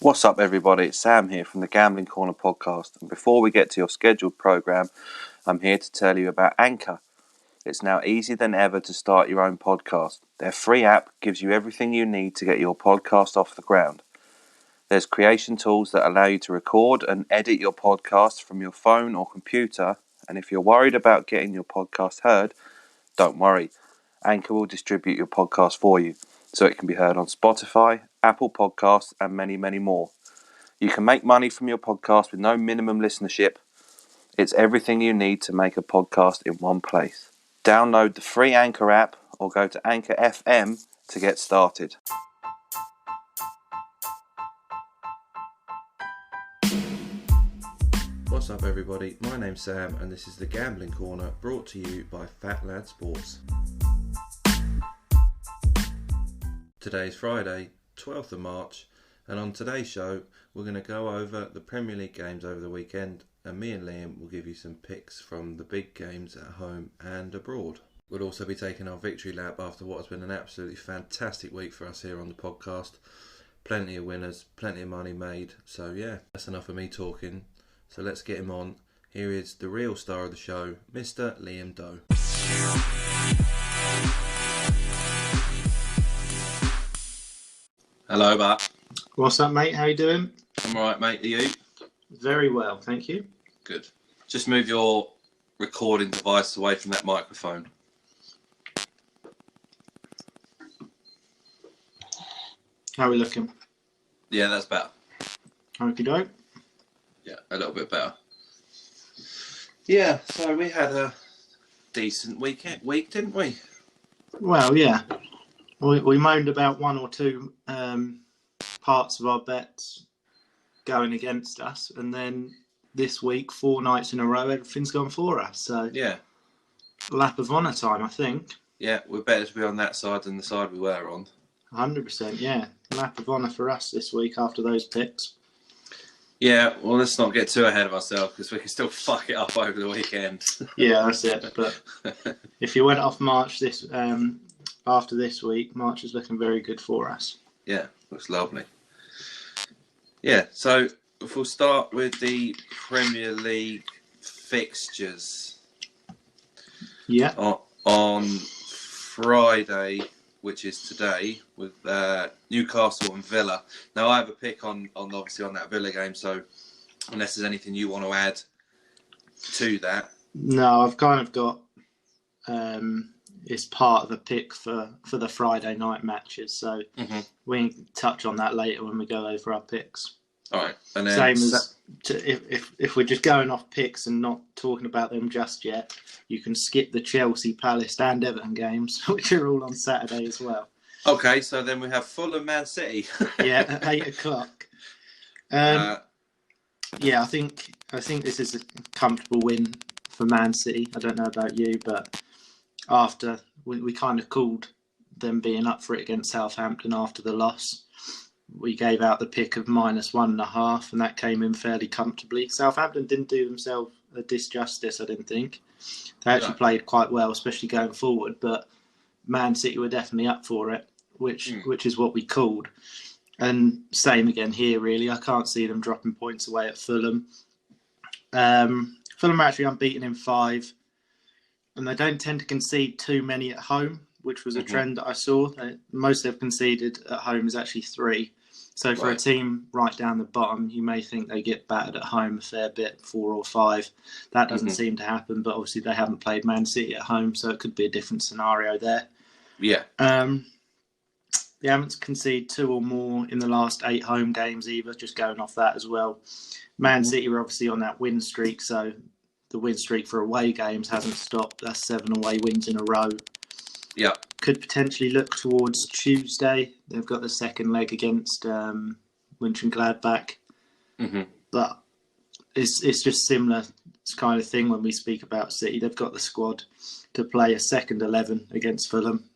What's up, everybody? It's Sam here from the Gambling Corner podcast. And before we get to your scheduled program, I'm here to tell you about Anchor. It's now easier than ever to start your own podcast. Their free app gives you everything you need to get your podcast off the ground. There's creation tools that allow you to record and edit your podcast from your phone or computer. And if you're worried about getting your podcast heard, don't worry. Anchor will distribute your podcast for you, so it can be heard on Spotify, Apple Podcasts, and many, many more. You can make money from your podcast with no minimum listenership. It's everything you need to make a podcast in one place. Download the free Anchor app or go to Anchor FM to get started. What's up, everybody? My name's Sam, and this is the Gambling Corner, brought to you by Fat Lad Sports. Today's Friday, 12th of March, and on today's show we're going to go over the Premier League games over the weekend, and me and Liam will give you some picks from the big games at home and abroad. We'll also be taking our victory lap after what has been an absolutely fantastic week for us here on the podcast. Plenty of winners, plenty of money made, so yeah, that's enough of me talking, so let's get him on. Here is the real star of the show, Mr. Liam Doe. Hello, Bat. What's up, mate? How you doing? I'm alright, mate. Are you? Very well, thank you. Good. Just move your recording device away from that microphone. How are we looking? Yeah, that's better. Okie doke. Yeah, a little bit better. Yeah, so we had a decent week, didn't we? Well, yeah. We moaned about one or two parts of our bets going against us, and then this week, 4 nights in a row, everything's gone for us. So yeah, lap of honour time, I think. Yeah, we're better to be on that side than the side we were on. 100%, yeah. Lap of honour for us this week after those picks. Yeah, well, let's not get too ahead of ourselves because we can still fuck it up over the weekend. Yeah, that's it. But if you went off March after this week, March is looking very good for us. Yeah, looks lovely. Yeah, so if we'll start with the Premier League fixtures. Yeah. On Friday, which is today, with Newcastle and Villa. Now, I have a pick on obviously on that Villa game, so unless there's anything you want to add to that. No, I've kind of got it's part of a pick for the Friday night matches, so we can touch on that later when we go over our picks. All right, and then same as if we're just going off picks and not talking about them just yet, you can skip the Chelsea, Palace, and Everton games, which are all on Saturday as well. Okay, so then we have Fulham, Man City. Yeah, at 8:00. Yeah, I think this is a comfortable win for Man City. I don't know about you, but after we kind of called them being up for it against Southampton after the loss, we gave out the pick of -1.5, and that came in fairly comfortably. Southampton didn't do themselves a disjustice, I didn't think. They actually played quite well, especially going forward, but Man City were definitely up for it, which is what we called. And same again here, really. I can't see them dropping points away at Fulham. Fulham are actually unbeaten in 5, and they don't tend to concede too many at home, which was a trend that I saw. Most they've conceded at home is actually 3. So for a team right down the bottom, you may think they get battered at home a fair bit, 4 or 5. That doesn't seem to happen, but obviously they haven't played Man City at home, so it could be a different scenario there. Yeah. They haven't conceded 2 or more in the last 8 home games either, just going off that as well. Man City were obviously on that win streak, so the win streak for away games hasn't stopped. That's 7 away wins in a row. Yeah. Could potentially look towards Tuesday. They've got the second leg against Mönchengladbach. But it's just similar kind of thing when we speak about City. They've got the squad to play a second 11 against Fulham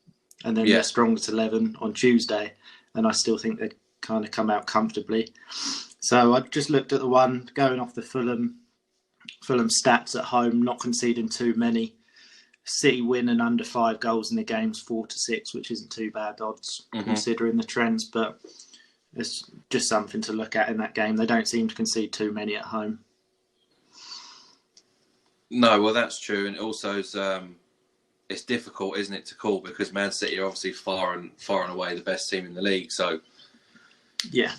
and then their strongest 11 on Tuesday. And I still think they'd kind of come out comfortably. So I just looked at the one going off the Fulham stats at home, not conceding too many. City win and under 5 goals in the games, 4-6, which isn't too bad odds considering the trends. But it's just something to look at in that game. They don't seem to concede too many at home. No, well, that's true. And also, it's difficult, isn't it, to call because Man City are obviously far and away the best team in the league. So, yeah,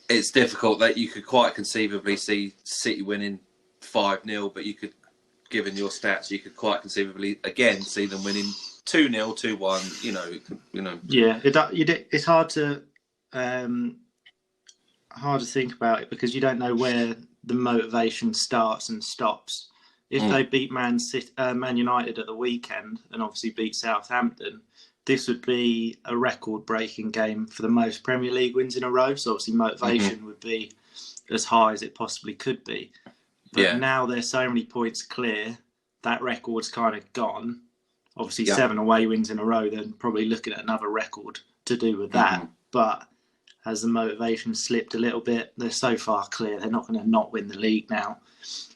it's difficult that you could quite conceivably see City winning 5-0, but you could, given your stats, you could quite conceivably again see them winning 2-0, 2-1. You know. Yeah, it's hard to think about it because you don't know where the motivation starts and stops. If they beat Man United at the weekend and obviously beat Southampton, this would be a record-breaking game for the most Premier League wins in a row. So obviously motivation would be as high as it possibly could be. But now there's so many points clear, that record's kind of gone. Obviously 7 away wins in a row, they're probably looking at another record to do with that. But as the motivation slipped a little bit, they're so far clear, they're not going to not win the league now.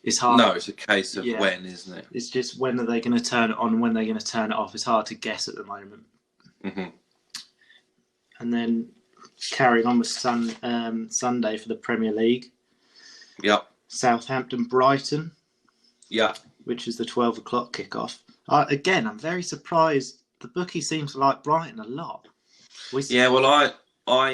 It's hard. No, it's a case of when, isn't it? It's just when are they going to turn it on and when they're going to turn it off. It's hard to guess at the moment. And then carrying on with Sunday for the Premier League. Yep. Southampton Brighton. Yeah. Which is the 12 o'clock kickoff. Again, I'm very surprised. The bookie seems to like Brighton a lot. Well, I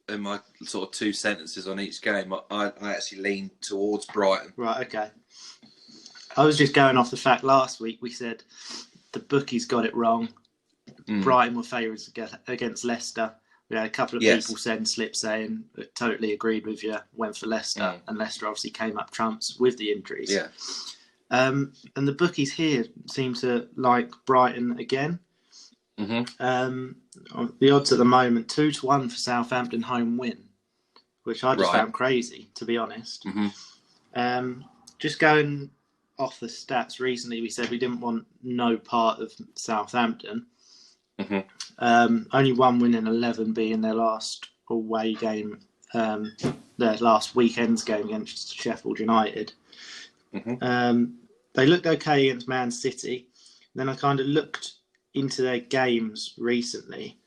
in my sort of 2 sentences on each game, I actually lean towards Brighton. Right, okay. I was just going off the fact last week we said the bookies got it wrong. Brighton were favourites against Leicester. We had a couple of people send slips saying, totally agreed with you, went for Leicester. And Leicester obviously came up trumps with the injuries. Yeah. And the bookies here seem to like Brighton again. The odds at the moment 2-1 for Southampton home win, which I just found crazy, to be honest. Just going off the stats recently, we said we didn't want no part of Southampton. Only 1 win in 11 being their last away game, their last weekend's game against Sheffield United. They looked okay against Man City. Then I kind of looked into their games recently,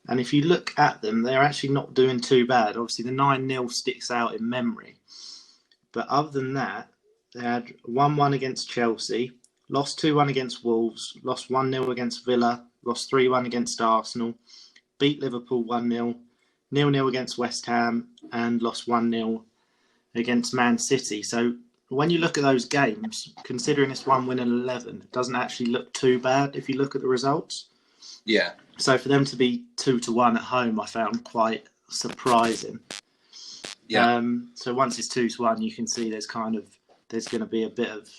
and if you look at them, they're actually not doing too bad. Obviously, the 9-0 sticks out in memory, but other than that, they had 1-1 against Chelsea, lost 2-1 against Wolves, lost 1-0 against Villa, lost 3-1 against Arsenal, beat Liverpool 1-0, 0-0 against West Ham, and lost 1-0 against Man City. So when you look at those games, considering it's 1 win in 11, it doesn't actually look too bad if you look at the results. Yeah. So for them to be 2-1 at home, I found quite surprising. Yeah. So once it's 2-1, you can see there's going to be a bit of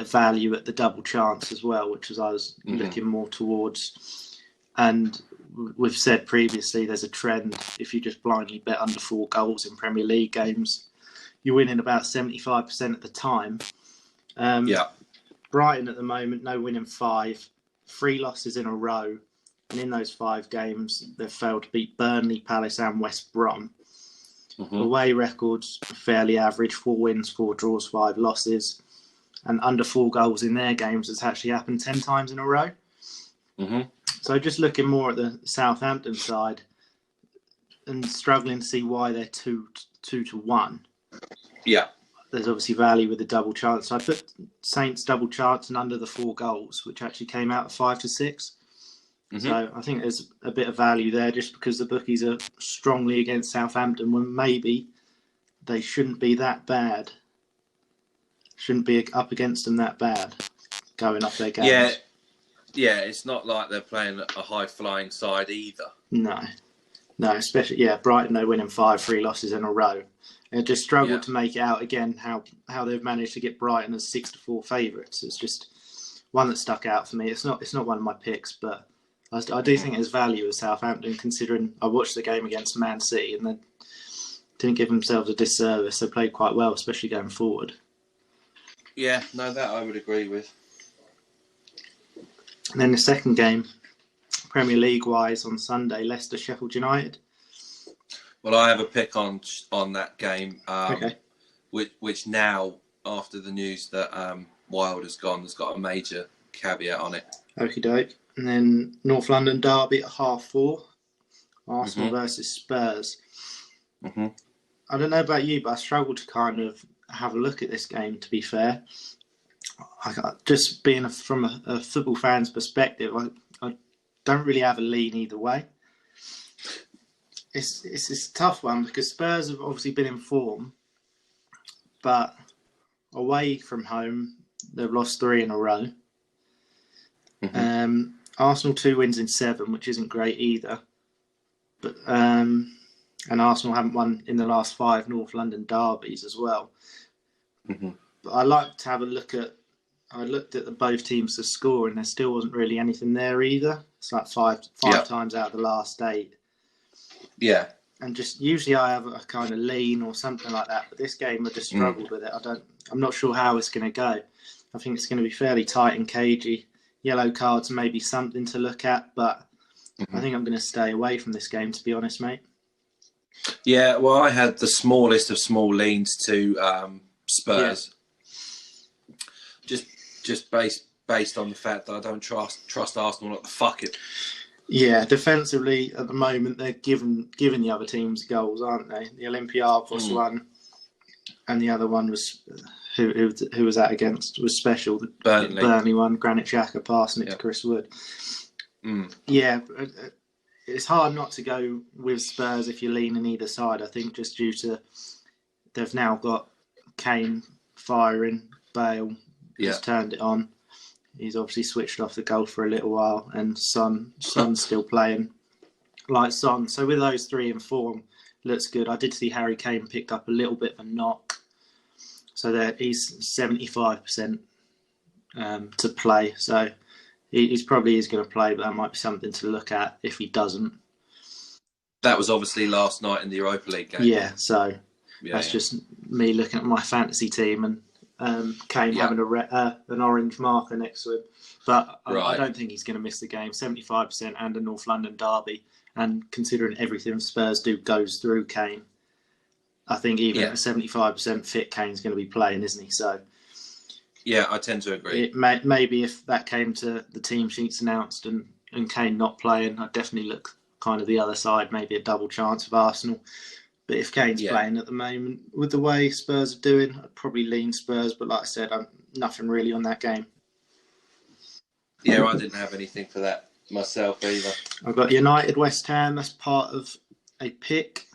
value at the double chance as well, which is I was looking more towards. And we've said previously, there's a trend if you just blindly bet under 4 goals in Premier League games, you're winning about 75% of the time. Brighton at the moment, no win in 5, 3 losses in a row. And in those 5 games, they've failed to beat Burnley, Palace and West Brom. Away records, fairly average, 4 wins, 4 draws, 5 losses. And under 4 goals in their games has actually happened 10 times in a row. So just looking more at the Southampton side and struggling to see why they're 2-1. Yeah. There's obviously value with the double chance. So I put Saints double chance and under the 4 goals, which actually came out at 5-6. So I think there's a bit of value there just because the bookies are strongly against Southampton when maybe they shouldn't be that bad. Shouldn't be up against them that bad going off their games. Yeah, it's not like they're playing a high-flying side either. No, especially, Brighton, they winning 5, 3 losses in a row. They just struggled to make it out again how they've managed to get Brighton as 6-4 favourites. It's just one that stuck out for me. It's not one of my picks, but I do think there's value as Southampton, considering I watched the game against Man City and they didn't give themselves a disservice. They played quite well, especially going forward. Yeah, no, that I would agree with. And then the second game, Premier League-wise, on Sunday, Leicester, Sheffield United. Well, I have a pick on that game, Okay. which now, after the news that Wild has gone, has got a major caveat on it. Okie doke. And then North London derby at 4:30. Arsenal Mm-hmm. versus Spurs. Mm-hmm. I don't know about you, but I struggle to kind of have a look at this game, to be fair. Just being from a football fan's perspective, I don't really have a lean either way. It's a tough one because Spurs have obviously been in form, but away from home, they've lost 3 in a row. Mm-hmm. Arsenal 2 wins in 7, which isn't great either. But and Arsenal haven't won in the last 5 North London derbies as well. Mm-hmm. But I like to have a look at. I looked at both teams to score, and there still wasn't really anything there either. It's like five times out of the last 8. Yeah. And just usually I have a kind of lean or something like that, but this game I just struggled with it. I'm not sure how it's going to go. I think it's going to be fairly tight and cagey. Yellow cards may be something to look at, but I think I'm going to stay away from this game, to be honest, mate. Yeah, well, I had the smallest of small leans to Spurs. Yeah. Just based on the fact that I don't trust Arsenal not to fuck it. Yeah, defensively at the moment they're giving the other teams goals, aren't they? The Olympiacos one, and the other one was who was that against? Was Special, the Burnley one. Granit Xhaka passing it to Chris Wood. Yeah, it's hard not to go with Spurs if you lean on either side. I think just due to they've now got Kane firing, Bale has turned it on. He's obviously switched off the goal for a little while, and Son's still playing like Son. So with those 3 in form, looks good. I did see Harry Kane picked up a little bit of a knock, so that he's 75% to play. So he's probably going to play, but that might be something to look at if he doesn't. That was obviously last night in the Europa League game. Yeah, so that's just me looking at my fantasy team and Kane having an orange marker next to him. But I don't think he's going to miss the game. 75% and a North London derby. And considering everything Spurs do goes through Kane, I think even a 75% fit Kane's going to be playing, isn't he? So yeah, I tend to agree. Maybe if that came to the team sheets announced and Kane not playing, I'd definitely look kind of the other side, maybe a double chance of Arsenal. But if Kane's playing at the moment, with the way Spurs are doing, I'd probably lean Spurs. But like I said, I'm nothing really on that game. Yeah, I didn't have anything for that myself either. I've got United West Ham. That's part of a pick.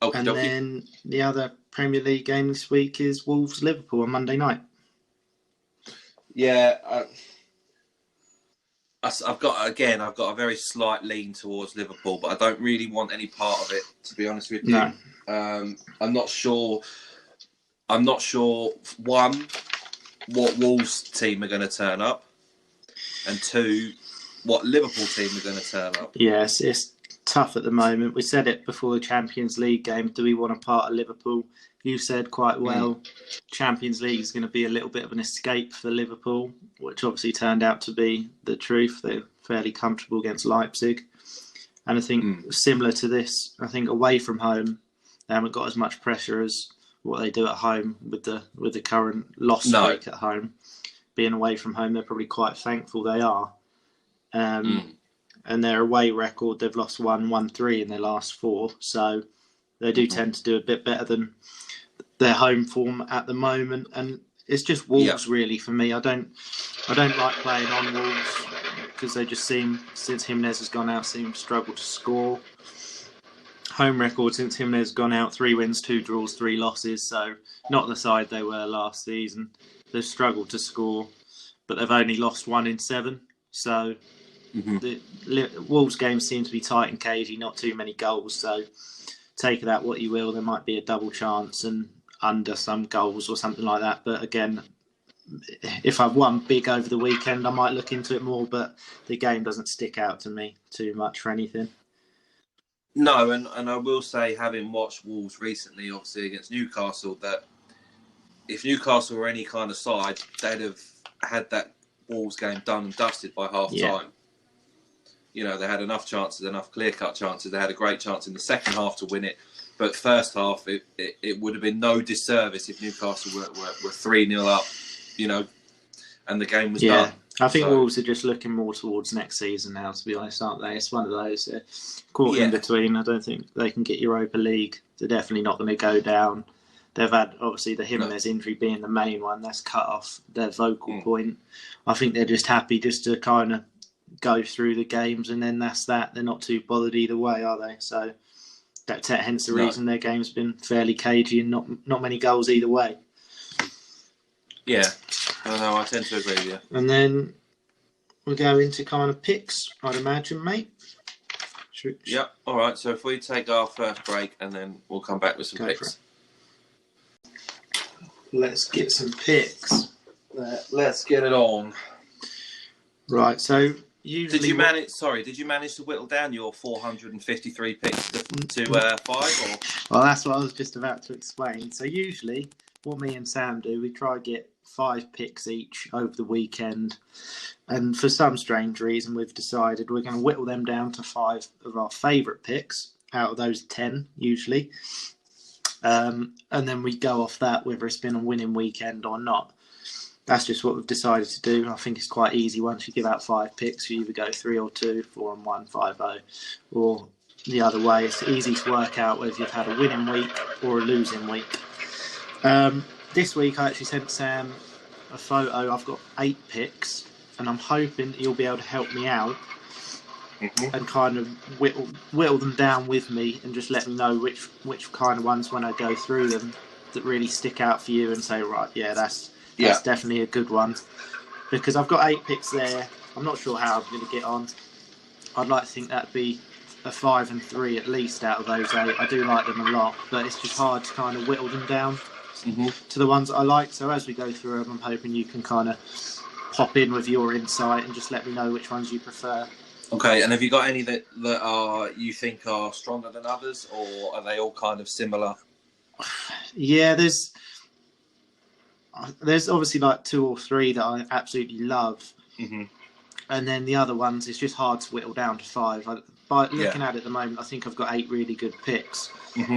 And then the other Premier League game this week is Wolves Liverpool on Monday night. Yeah, I've got a very slight lean towards Liverpool, but I don't really want any part of it, to be honest with you. No. I'm not sure. One, what Wolves team are going to turn up, and 2, what Liverpool team are going to turn up. Yes, it's tough at the moment. We said it before the Champions League game. Do we want a part of Liverpool? You said quite well, Champions League is going to be a little bit of an escape for Liverpool, which obviously turned out to be the truth. They're fairly comfortable against Leipzig. And I think similar to this, I think away from home, they haven't got as much pressure as what they do at home with the current loss streak at home. Being away from home, they're probably quite thankful they are. And their away record, they've lost 1, won 3 in their last 4. So they do tend to do a bit better than their home form at the moment. And it's just Wolves really for me. I don't like playing on Wolves because they just seem, since Jimenez has gone out, seem to struggle to score. Home record since Jimenez has gone out, 3 wins, 2 draws, 3 losses. So not the side they were last season. They've struggled to score, but they've only lost 1 in 7. So the Wolves game seems to be tight and cagey, not too many goals. So take that what you will. There might be a double chance and under some goals or something like that. But again, if I've won big over the weekend, I might look into it more. But the game doesn't stick out to me too much for anything. No, and I will say, having watched Wolves recently, obviously against Newcastle, that if Newcastle were any kind of side, they'd have had that Wolves game done and dusted by half time. You know, they had enough chances, enough clear-cut chances. They had a great chance in the second half to win it. But first half, it would have been no disservice if Newcastle were 3-0 up, you know, and the game was done. I think So Wolves are just looking more towards next season now, to be honest, aren't they? It's one of those caught in yeah, between. I don't think they can get Europa League. They're definitely not going to go down. They've had, obviously, the no, Jimenez injury being the main one. That's cut off their vocal mm, point. I think they're just happy just to kind of go through the games, and then that's that. They're not too bothered either way, are they? So that's hence the no, reason their game's been fairly cagey and not many goals either way. yeah. I know. I tend to agree with you. And then we'll go into kind of picks, I'd imagine, mate. Yep. All right. So if we take our first break and then we'll come back with some Go for picks. Let's get some picks. Let's get it on. Right. So usually, Did you manage to whittle down your 453 picks to 5? Or? Well, that's what I was just about to explain. So usually, what me and Sam do, we try to get 5 picks each over the weekend, and for some strange reason, we've decided we're going to whittle them down to 5 of our favourite picks out of those 10 usually, and then we go off that whether it's been a winning weekend or not. That's just what we've decided to do. I think it's quite easy. Once you give out 5 picks, you either go 3 or 2, 4 and 1, 5-0, or the other way. It's easy to work out whether you've had a winning week or a losing week. This week, I actually sent Sam a photo. I've got 8 picks, and I'm hoping he'll be able to help me out and kind of whittle them down with me and just let me know which kind of ones, when I go through them, that really stick out for you and say, right, yeah, that's definitely a good one. Because I've got 8 picks there. I'm not sure how I'm going to get on. I'd like to think that'd be a 5 and 3 at least out of those 8. I do like them a lot, but it's just hard to kind of whittle them down to the ones that I like. So as we go through them, I'm hoping you can kind of pop in with your insight and just let me know which ones you prefer. Okay, and have you got any that are you think are stronger than others, or are they all kind of similar? Yeah, there's obviously like 2 or 3 that I absolutely love, and then the other ones, it's just hard to whittle down to 5. By looking at it at the moment, I think I've got 8 really good picks,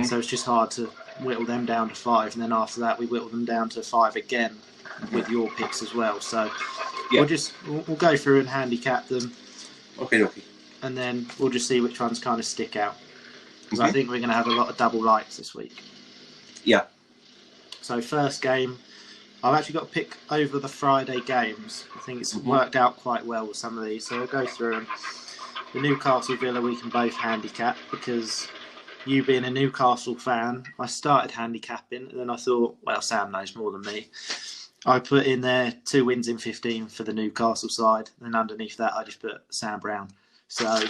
so it's just hard to whittle them down to 5, and then after that we whittle them down to 5 again with your picks as well. So we'll go through and handicap them. Okay. And then we'll just see which ones kind of stick out. Because I think we're going to have a lot of double likes this week. Yeah. So first game, I've actually got to pick over the Friday games. I think it's worked out quite well with some of these. So I'll go through them. The Newcastle Villa we can both handicap, because you being a Newcastle fan, I started handicapping and then I thought, well, Sam knows more than me. I put in there 2 wins in 15 for the Newcastle side, and underneath that I just put Sam Brown. So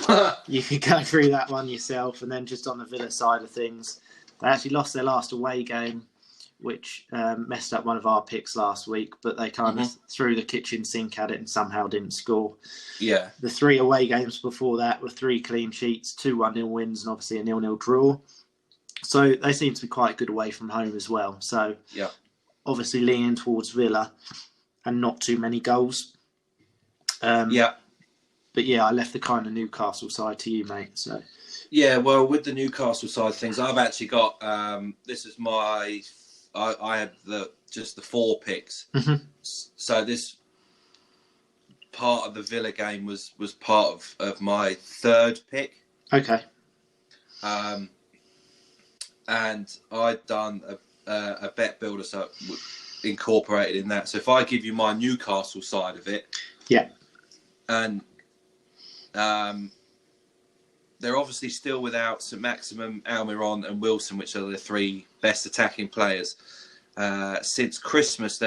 you can go through that one yourself. And then just on the Villa side of things, they actually lost their last away game, which messed up one of our picks last week, but they kind of threw the kitchen sink at it and somehow didn't score. Yeah. The 3 away games before that were 3 clean sheets, 2 1-0 wins, and obviously a 0-0 draw. So they seem to be quite good away from home as well. So obviously leaning towards Villa and not too many goals. But yeah, I left the kind of Newcastle side to you, mate. So yeah, well, with the Newcastle side of things, I've actually got this is my I had the 4 picks. So this part of the Villa game was part of my 3rd pick. Okay. And I'd done a bet builder, so incorporated in that. So if I give you my Newcastle side of it, and they're obviously still without St Maximin, Almiron, and Wilson, which are the 3 best attacking players. Since Christmas,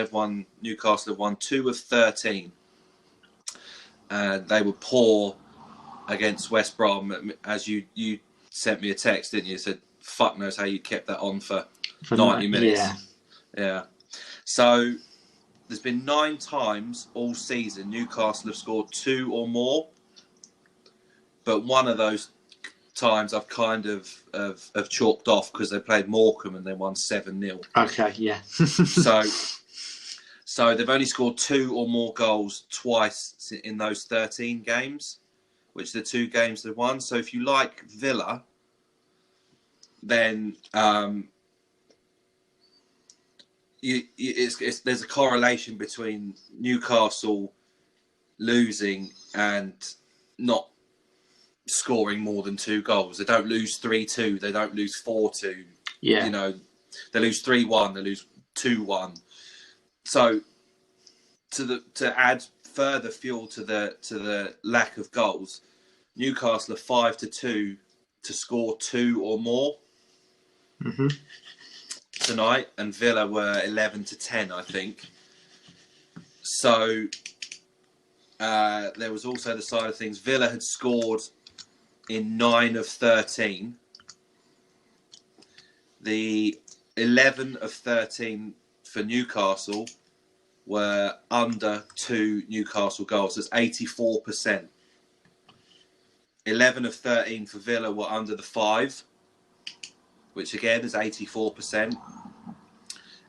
Newcastle have won 2 of 13. They were poor against West Brom, as you sent me a text, didn't you? You said, fuck knows how you kept that on for 90 minutes. Yeah. So there's been 9 times all season Newcastle have scored 2 or more. But one of those times I've kind of chalked off because they played Morecambe and they won 7-0. Okay, yeah. So they've only scored 2 or more goals twice in those 13 games, which are the 2 games they've won. So if you like Villa, then there's a correlation between Newcastle losing and not scoring more than 2 goals. They don't lose 3-2. They don't lose 4-2. Yeah. You know, they lose 3-1. They lose 2-1. So to add further fuel to the lack of goals, Newcastle are 5-2 to score 2 or more tonight, and Villa were 11-10, I think. So there was also the side of things. Villa had scored in 9 of 13. The 11 of 13 for Newcastle were under 2 Newcastle goals. That's 84%. 11 of 13 for Villa were under the 5, which again is 84%.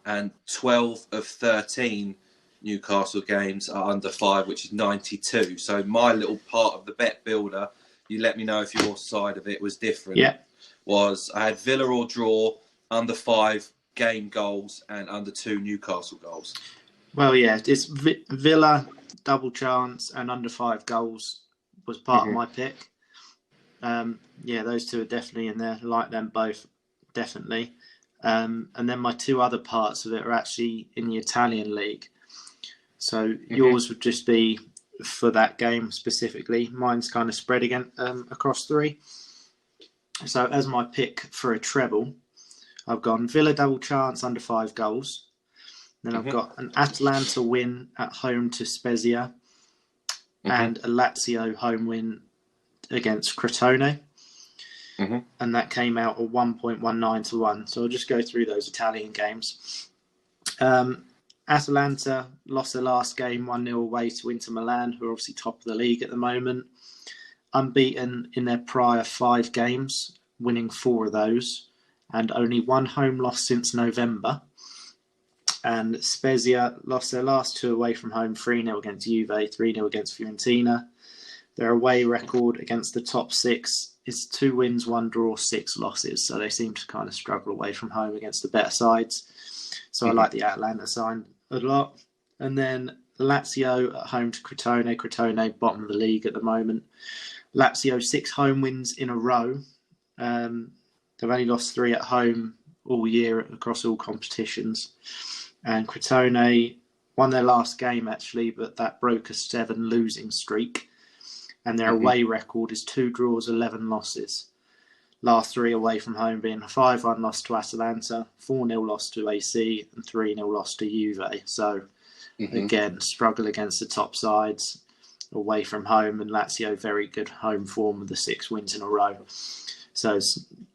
And 12 of 13 Newcastle games are under 5, which is 92. So my little part of the bet builder, you let me know if your side of it was different. Yeah. Was I had Villa or draw, under 5 game goals, and under 2 Newcastle goals. Well, yeah, it's Villa, double chance, and under 5 goals was part of my pick. Yeah, those two are definitely in there. I like them both, definitely. And then my 2 other parts of it are actually in the Italian league. So yours would just be for that game specifically. Mine's kind of spread again across 3. So as my pick for a treble, I've gone Villa double chance under 5 goals. Then I've got an Atalanta win at home to Spezia and a Lazio home win against Crotone. And that came out at 1.19 to 1. So I'll just go through those Italian games. Atalanta lost their last game 1-0 away to Inter Milan, who are obviously top of the league at the moment. Unbeaten in their prior 5 games, winning 4 of those, and only 1 home loss since November. And Spezia lost their last 2 away from home, 3-0 against Juve, 3-0 against Fiorentina. Their away record against the top 6 is 2 wins, 1 draw, 6 losses. So they seem to kind of struggle away from home against the better sides. So I like the Atalanta side a lot. And then Lazio at home to Crotone. Crotone, bottom of the league at the moment. Lazio 6 home wins in a row. They've only lost 3 at home all year across all competitions. And Crotone won their last game, actually, but that broke a 7 losing streak. And their away record is 2 draws, 11 losses. Last 3 away from home being a 5-1 loss to Atalanta, 4-0 loss to AC, and 3-0 loss to Juve. So, again, struggle against the top sides away from home. And Lazio, very good home form with the 6 wins in a row. So,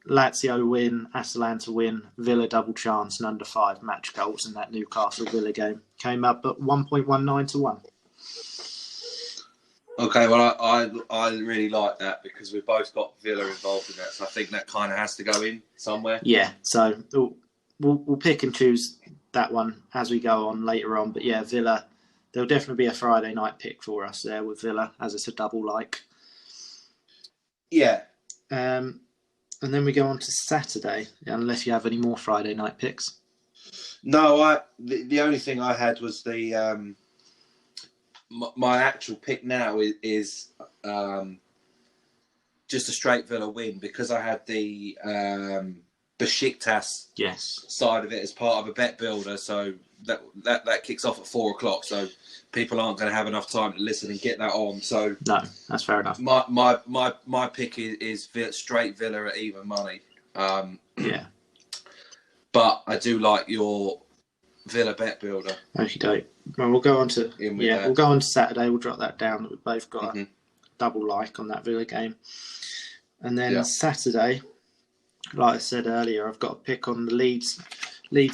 Lazio win, Atalanta win, Villa double chance, and under 5 match goals in that Newcastle Villa game. Came up at 1.19 to 1. Okay, well, I really like that because we've both got Villa involved in that, so I think that kind of has to go in somewhere. Yeah, so we'll pick and choose that one as we go on later on. But yeah, Villa, there'll definitely be a Friday night pick for us there with Villa, as it's a double like. Yeah. And then we go on to Saturday, unless you have any more Friday night picks. No, the only thing I had was the... My actual pick now is just a straight Villa win because I had the Besiktas side of it as part of a bet builder. So that kicks off at 4:00. So people aren't going to have enough time to listen and get that on. So no, that's fair enough. My pick is straight Villa at even money. Yeah, but I do like your Villa bet builder. Okie doke. Well, we'll go on to we'll go on to Saturday. We'll drop that down. That we've both got a double like on that Villa game, and then Saturday, like I said earlier, I've got a pick on the Leeds,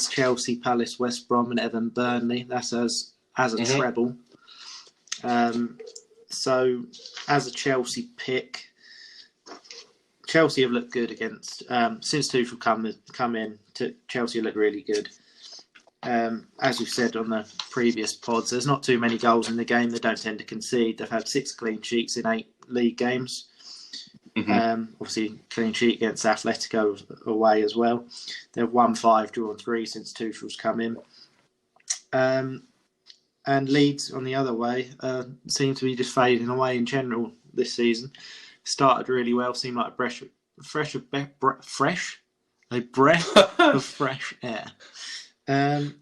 Chelsea, Palace, West Brom, and Everton Burnley. That's as a treble. So as a Chelsea pick, Chelsea have looked good against since Tuchel come in. Chelsea look really good. As we've said on the previous pods, there's not too many goals in the game. They don't tend to concede. They've had 6 clean sheets in 8 league games. Obviously, clean sheet against Atletico away as well. They've won 5, drawn 3 since Tuchel's come in. And Leeds, on the other way, seem to be just fading away in general this season. Started really well, seemed like a breath of fresh air. And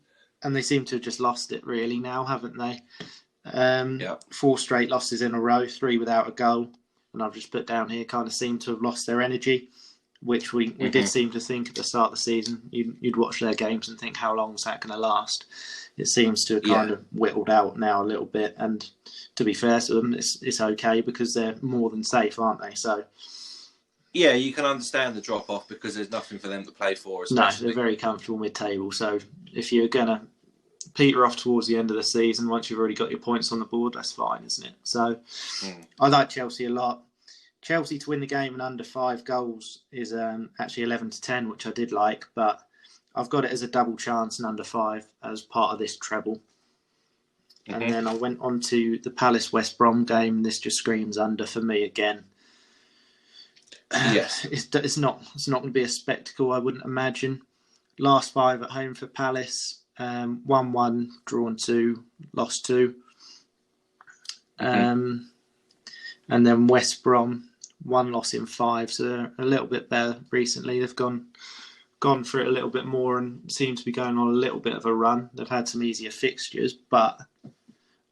they seem to have just lost it really now, haven't they? 4 straight losses in a row, 3 without a goal. And I've just put down here, kind of seem to have lost their energy, which we did seem to think at the start of the season. You'd watch their games and think, how long is that going to last? It seems to have kind of whittled out now a little bit. And to be fair to them, it's okay because they're more than safe, aren't they? So, yeah, you can understand the drop-off because there's nothing for them to play for. Especially. No, they're very comfortable mid-table. So if you're going to peter off towards the end of the season, once you've already got your points on the board, that's fine, isn't it? So I like Chelsea a lot. Chelsea to win the game and under 5 goals is actually 11-10, which I did like, but I've got it as a double chance and under 5 as part of this treble. And then I went on to the Palace West Brom game. This just screams under for me again. Yes, it's not going to be a spectacle, I wouldn't imagine. Last 5 at home for Palace, 1-1, drawn 2, lost 2. And then West Brom, 1 loss in 5, so they're a little bit better recently. They've gone for it a little bit more and seem to be going on a little bit of a run. They've had some easier fixtures, but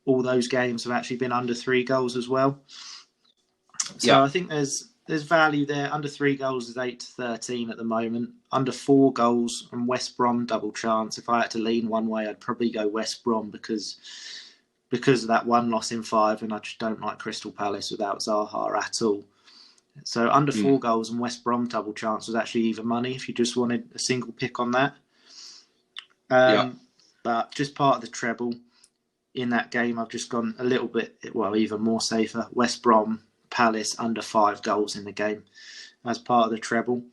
all those games have actually been under 3 goals as well. So I think there's value there. Under 3 goals is 8-13 at the moment. Under 4 goals and West Brom double chance. If I had to lean one way, I'd probably go West Brom because of that 1 loss in 5, and I just don't like Crystal Palace without Zaha at all. So under 4 goals and West Brom double chance was actually even money if you just wanted a single pick on that. But just part of the treble in that game, I've just gone a little bit, even more safer. West Brom, Palace under 5 goals in the game as part of the treble.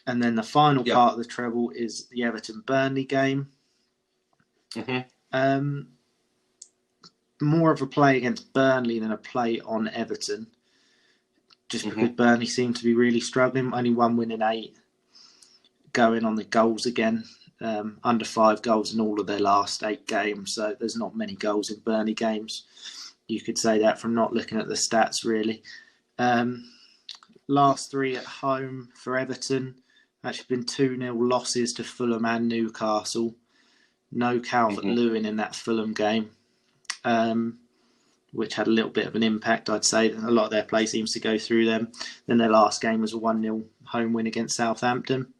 And then the final part of the treble is the Everton Burnley game. More of a play against Burnley than a play on Everton. Just because Burnley seem to be really struggling. Only 1 win in 8. Going on the goals again. Under 5 goals in all of their last 8 games. So there's not many goals in Burnley games. You could say that from not looking at the stats, really. Last 3 at home for Everton. Actually been 2-0 losses to Fulham and Newcastle. No Calvert-Lewin in that Fulham game. Which had a little bit of an impact, I'd say. A lot of their play seems to go through them. Then their last game was a 1-0 home win against Southampton.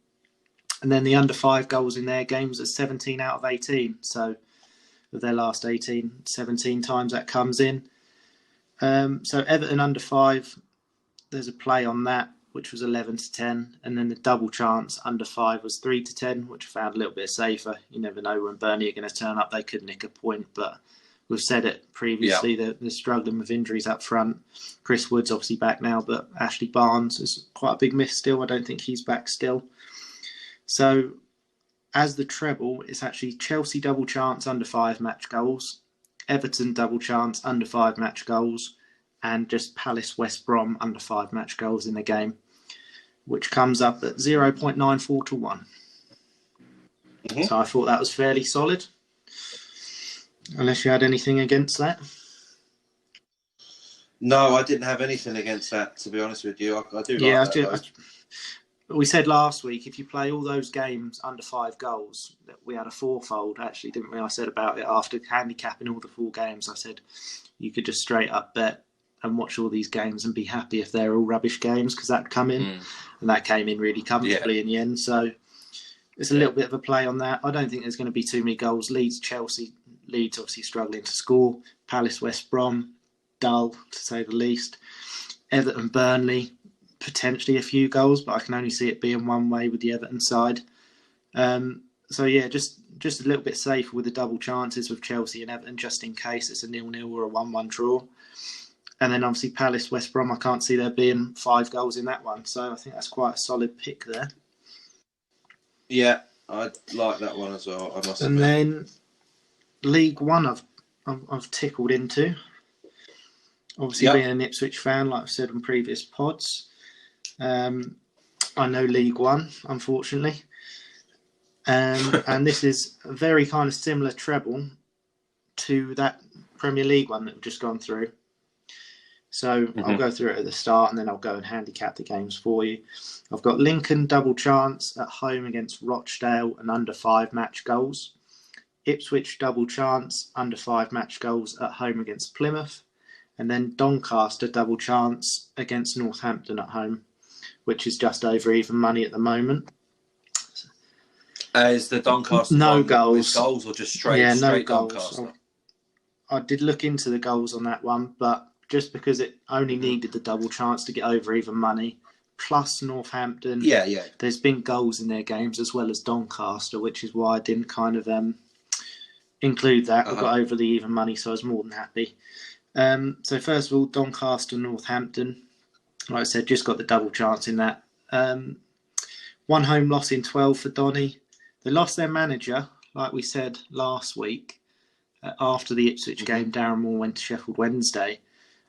And then the under 5 goals in their games at 17 out of 18. So of their last 18, 17 times that comes in. So Everton under 5, there's a play on that, which was 11-10. And then the double chance under 5 was 3-10, which I found a little bit safer. You never know when Burnley are going to turn up. They could nick a point, but we've said it previously, they're struggling with injuries up front. Chris Wood's obviously back now, but Ashley Barnes is quite a big miss still. I don't think he's back still. So as the treble, it's actually Chelsea double chance under 5 match goals, Everton double chance under 5 match goals, and just Palace West Brom under 5 match goals in the game, which comes up at 0.94 to 1. So I thought that was fairly solid. Unless you had anything against that? No, I didn't have anything against that, to be honest with you. I do like that. We said last week, if you play all those games under 5 goals, that we had a 4-fold, actually, didn't we? I said about it after handicapping all the 4 games. I said you could just straight up bet and watch all these games and be happy if they're all rubbish games, because that'd come in. And that came in really comfortably in the end. So it's a little bit of a play on that. I don't think there's going to be too many goals. Chelsea. Leeds obviously struggling to score. Palace West Brom, dull to say the least. Everton Burnley, potentially a few goals, but I can only see it being one way with the Everton side. So yeah, just a little bit safer with the double chances with Chelsea and Everton, just in case it's a 0-0 or a 1-1 draw. And then obviously Palace West Brom, I can't see there being 5 goals in that one. So I think that's quite a solid pick there. Yeah, I like that one as well, I must admit. And then League One I've tickled into. Obviously being an Ipswich fan, like I've said on previous pods. I know League One, unfortunately. And this is a very kind of similar treble to that Premier League one that we've just gone through. So I'll go through it at the start and then I'll go and handicap the games for you. I've got Lincoln double chance at home against Rochdale and under 5 match goals. Ipswich double chance, under 5 match goals at home against Plymouth. And then Doncaster double chance against Northampton at home, which is just over even money at the moment. Is the Doncaster no one goals. With goals or just straight goals. Doncaster? I did look into the goals on that one, but just because it only needed the double chance to get over even money, plus Northampton. Yeah. There's been goals in their games as well as Doncaster, which is why I didn't kind of include that. I got over the even money, so I was more than happy. So first of all, Doncaster, Northampton. Like I said, just got the double chance in that. One home loss in 12 for Donny. They lost their manager, like we said last week. After the Ipswich game, Darren Moore went to Sheffield Wednesday.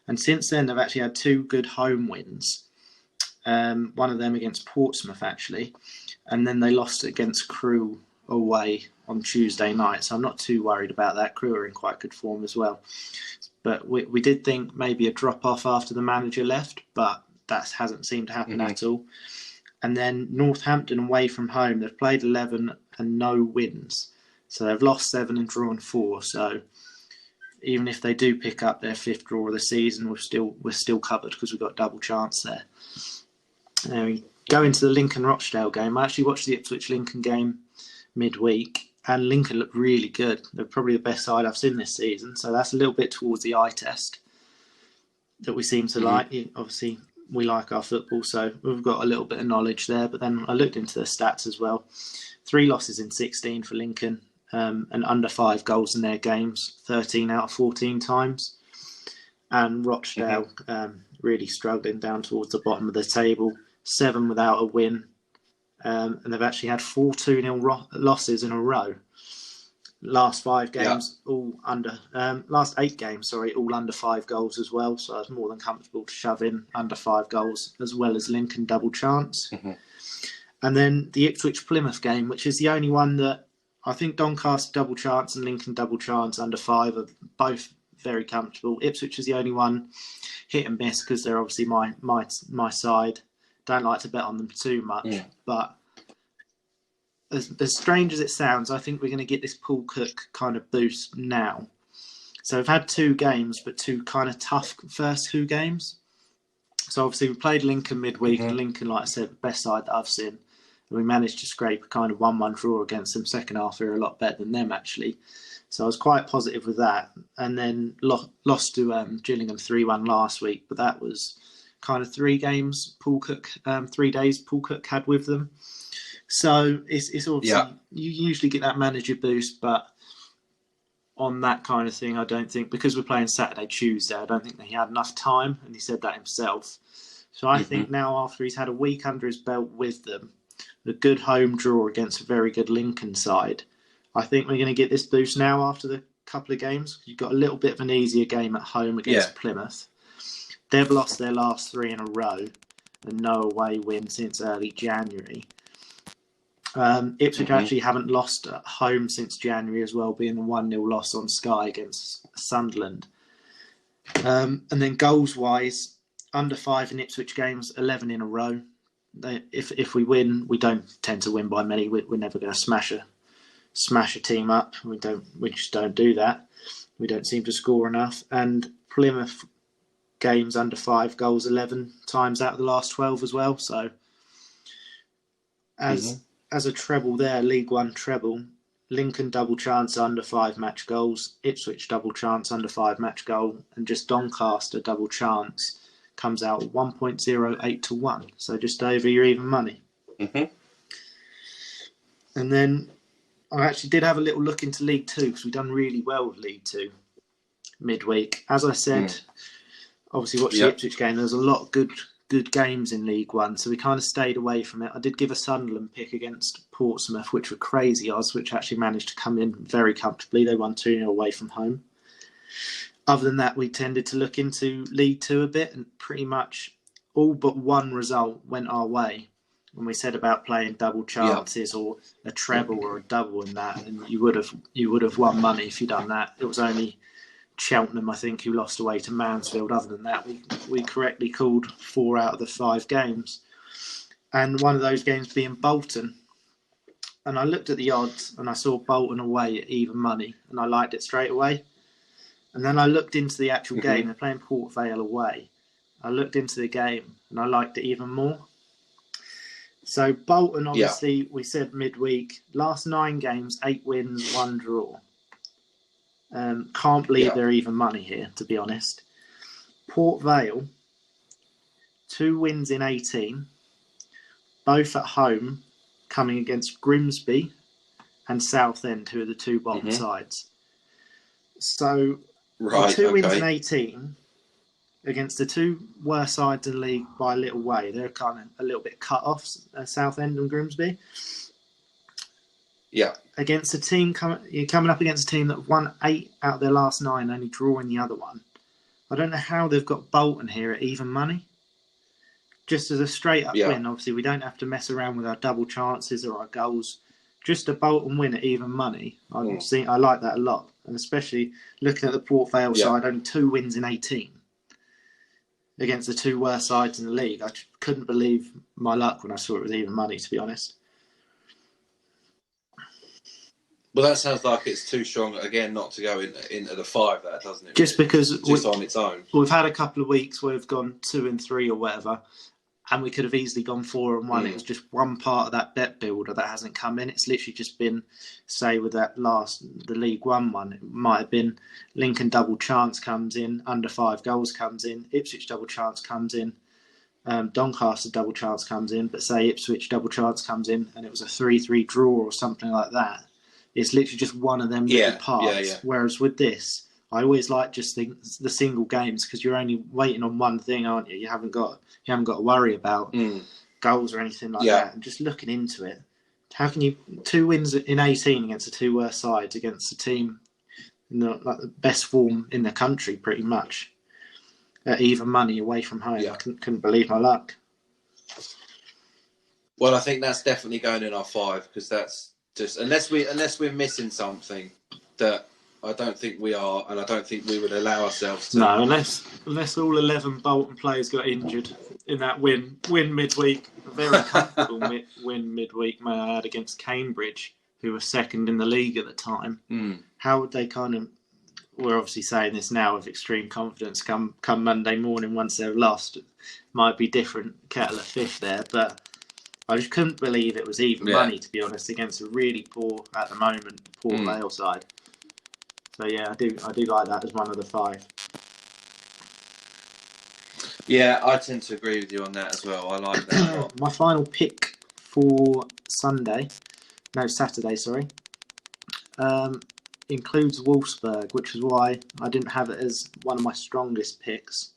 And since then, they've actually had 2 good home wins. One of them against Portsmouth, actually. And then they lost against Crewe away on Tuesday night. So I'm not too worried about that. Crewe are in quite good form as well. But we did think maybe a drop-off after the manager left, but that hasn't seemed to happen at all. And then Northampton away from home, they've played 11 and no wins. So they've lost 7 and drawn 4. So even if they do pick up their 5th draw of the season, we're still covered because we've got double chance there. Now we go into the Lincoln-Rochdale game. I actually watched the Ipswich-Lincoln game midweek, and Lincoln looked really good. They're probably the best side I've seen this season. So that's a little bit towards the eye test that we seem to like. Obviously, we like our football, so we've got a little bit of knowledge there. But then I looked into the stats as well. 3 losses in 16 for Lincoln, and under 5 goals in their games, 13 out of 14 times. And Rochdale really struggling down towards the bottom of the table, 7 without a win. And they've actually had 4 2-0 losses in a row. Last 5 games, all under. Last 8 games, all under 5 goals as well. So I was more than comfortable to shove in under 5 goals as well as Lincoln double chance. And then the Ipswich-Plymouth game, which is the only one that I think Doncaster double chance and Lincoln double chance under 5 are both very comfortable. Ipswich is the only one hit and miss because they're obviously my side. Don't like to bet on them too much, but as strange as it sounds, I think we're going to get this Paul Cook kind of boost now. So we've had 2 games, but 2 kind of tough first 2 games. So obviously we played Lincoln midweek, and Lincoln, like I said, the best side that I've seen. And we managed to scrape a kind of 1-1 draw against them. Second half, we were a lot better than them, actually. So I was quite positive with that. And then lost to Gillingham 3-1 last week, but that was kind of 3 games Paul Cook, 3 days Paul Cook had with them. So it's obviously, you usually get that manager boost, but on that kind of thing, I don't think, because we're playing Saturday, Tuesday, I don't think that he had enough time, and he said that himself. So I think now, after he's had a week under his belt with them, a good home draw against a very good Lincoln side, I think we're going to get this boost now after the couple of games. You've got a little bit of an easier game at home against Plymouth. They've lost their last 3 in a row and no away win since early January. Ipswich actually haven't lost at home since January as well, being a 1-0 loss on Sky against Sunderland. And then goals-wise, under 5 in Ipswich games, 11 in a row. If we win, we don't tend to win by many. We're never going to smash a team up. We just don't do that. We don't seem to score enough. And Plymouth games under 5 goals 11 times out of the last 12 as well. So as a treble there, League One treble, Lincoln double chance under 5 match goals, Ipswich double chance under 5 match goal, and just Doncaster double chance comes out 1.08 to 1. So just over your even money. And then I actually did have a little look into League Two because we've done really well with League Two midweek. As I said, obviously watched the Ipswich game. There's a lot of good games in League One, so we kind of stayed away from it. I did give a Sunderland pick against Portsmouth, which were crazy odds, which actually managed to come in very comfortably. They won 2-0 away from home. Other than that, we tended to look into League Two a bit, and pretty much all but one result went our way. when we said about playing double chances or a treble or a double in that, and you would have won money if you'd done that. It was only Cheltenham, I think, who lost away to Mansfield. Other than that, we correctly called 4 out of the 5 games, and one of those games being Bolton. And I looked at the odds and I saw Bolton away at even money, and I liked it straight away. And then I looked into the actual game. They're playing Port Vale away. I looked into the game and I liked it even more. So Bolton, obviously, we said midweek, last 9 games, 8 wins, 1 draw. Can't believe they're even money here, to be honest. Port Vale, 2 wins in 18, both at home, coming against Grimsby and Southend, who are the 2 bottom sides. So, 2 wins in 18 against the 2 worst sides in the league by a little way. They're kind of a little bit cut off, Southend and Grimsby. Yeah. Against a team, you're coming up against a team that won 8 out of their last 9, only drawing the other one. I don't know how they've got Bolton here at even money. Just as a straight-up win, obviously, we don't have to mess around with our double chances or our goals. Just a Bolton win at even money. I like that a lot. And especially looking at the Port Vale side, only 2 wins in 18 against the 2 worst sides in the league. I couldn't believe my luck when I saw it was even money, to be honest. Well, that sounds like it's too strong, again, not to go into the 5, that, doesn't it? Just because... on its own. We've had a couple of weeks where we've gone 2 and 3 or whatever, and we could have easily gone 4 and 1. It was just one part of that bet builder that hasn't come in. It's literally just been, say, with that the League one, it might have been Lincoln double chance comes in, under 5 goals comes in, Ipswich double chance comes in, Doncaster double chance comes in, but say Ipswich double chance comes in and it was a 3-3 draw or something like that. It's literally just one of them little parts. Whereas with this, I always like just the single games because you're only waiting on one thing, aren't you? You haven't got to worry about goals or anything like that. And just looking into it, how can you 2 wins in 18 against the 2 worst sides against a team in the best form in the country, pretty much, at even money away from home? I couldn't believe my luck. Well, I think that's definitely going in our 5 because that's just unless we're missing something that. I don't think we are, and I don't think we would allow ourselves to. No, unless all 11 Bolton players got injured in that win midweek. A very comfortable win midweek, may I add, against Cambridge, who were second in the league at the time. How would they we're obviously saying this now with extreme confidence, come Monday morning once they've lost. It might be different, kettle of fish there, but I just couldn't believe it was even money, to be honest, against a really poor, at the moment, Port Vale side. So yeah, I do like that as one of the 5. Yeah, I tend to agree with you on that as well. I like that a lot. My final pick for Saturday, includes Wolfsburg, which is why I didn't have it as one of my strongest picks.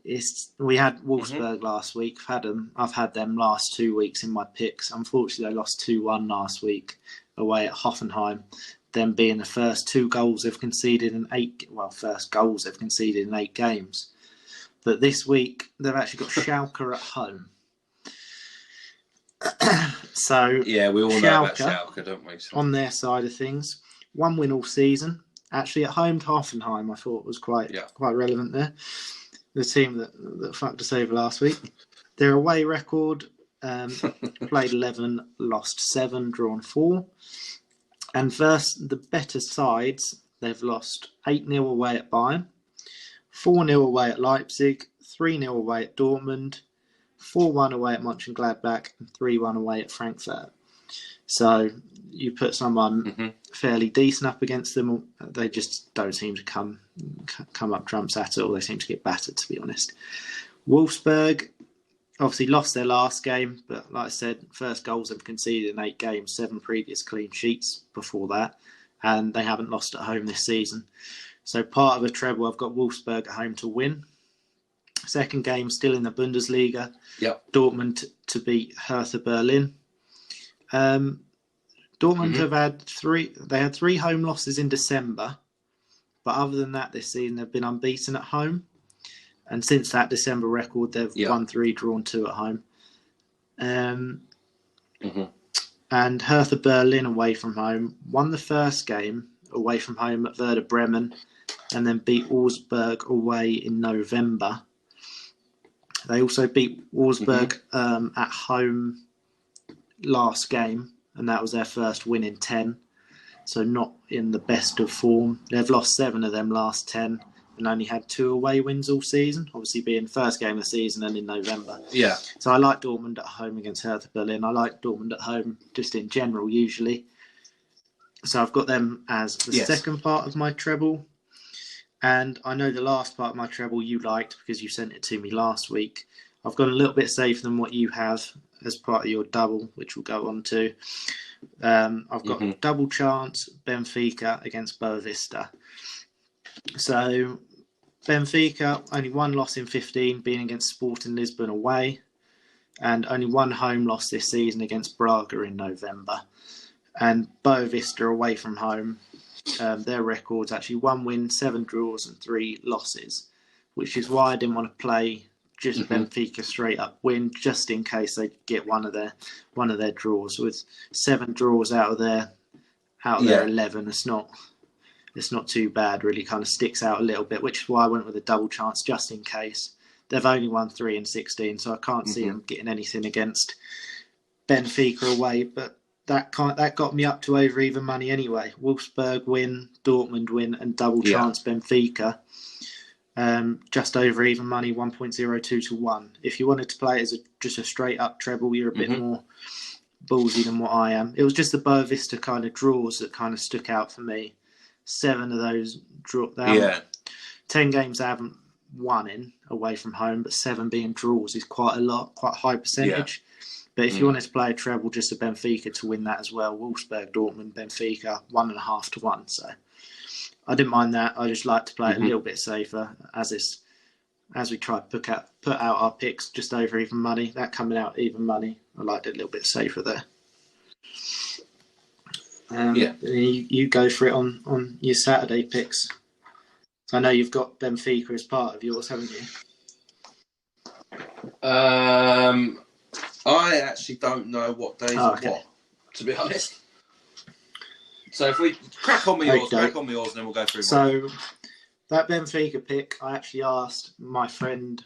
We had Wolfsburg last week. I've had them last 2 weeks in my picks. Unfortunately, they lost 2-1 last week away at Hoffenheim. Them being the first 2 goals they've conceded in 8 games. But this week they've actually got Schalke at home. So yeah, we all know about Schalke, don't we? So. On their side of things, 1 win all season. Actually, at home to Hoffenheim, I thought was quite relevant there. The team that fucked us over last week. Their away record, played 11, lost 7, drawn 4. And versus the better sides, they've lost 8-0 away at Bayern, 4-0 away at Leipzig, 3-0 away at Dortmund, 4-1 away at Mönchengladbach, and 3-1 away at Frankfurt. So you put someone fairly decent up against them, they just don't seem to come up trumps at all. They seem to get battered, to be honest. Wolfsburg obviously lost their last game, but like I said, first goals they've conceded in 8 games, 7 previous clean sheets before that, and they haven't lost at home this season. So part of a treble, I've got Wolfsburg at home to win. Second game still in the Bundesliga. Dortmund to beat Hertha Berlin. Dortmund have had 3 home losses in December, but other than that this season they've been unbeaten at home. And since that December record, they've won 3, drawn 2 at home. Um, Mm-hmm. and Hertha Berlin away from home won the first game away from home at Werder Bremen, and then beat Augsburg away in November. They also beat Augsburg at home last game, and that was their first win in 10. So not in the best of form. They've lost 7 of them last 10 and only had 2 away wins all season, obviously being the first game of the season and in November. Yeah. So I like Dortmund at home against Hertha Berlin. I like Dortmund at home just in general usually. So I've got them as the second part of my treble. And I know the last part of my treble you liked because you sent it to me last week. I've gone a little bit safer than what you have as part of your double, which we'll go on to. I've got double chance Benfica against Boa Vista. So Benfica, only 1 loss in 15, being against Sporting Lisbon away, and only 1 home loss this season against Braga in November. And Boa Vista away from home, their record's actually 1 win, 7 draws and 3 losses, which is why I didn't want to play just Benfica straight up win, just in case they get one of their draws. With 7 draws out of their 11, it's not too bad. Really, kind of sticks out a little bit, which is why I went with a double chance just in case. They've only won 3 in 16, so I can't see them getting anything against Benfica away. But that got me up to over even money anyway. Wolfsburg win, Dortmund win, and double chance Benfica. Just over even money, 1.02 to 1. If you wanted to play it as just a straight up treble, you're a bit more ballsy than what I am. It was just the Boa Vista kind of draws that kind of stuck out for me. 7 of those 10 games I haven't won in away from home, but 7 being draws is quite a lot, quite a high percentage. But if you wanted to play a treble, just a Benfica to win that as well, Wolfsburg, Dortmund, Benfica, 1.5 to 1. So I didn't mind that. I just like to play it a little bit safer as we try to put out our picks just over even money. That coming out even money, I liked it a little bit safer there. You go for it on your Saturday picks. So I know you've got Benfica as part of yours, haven't you? I actually don't know what days are what, to be honest. So if we crack on with yours, and then we'll go through. So that Benfica pick, I actually asked my friend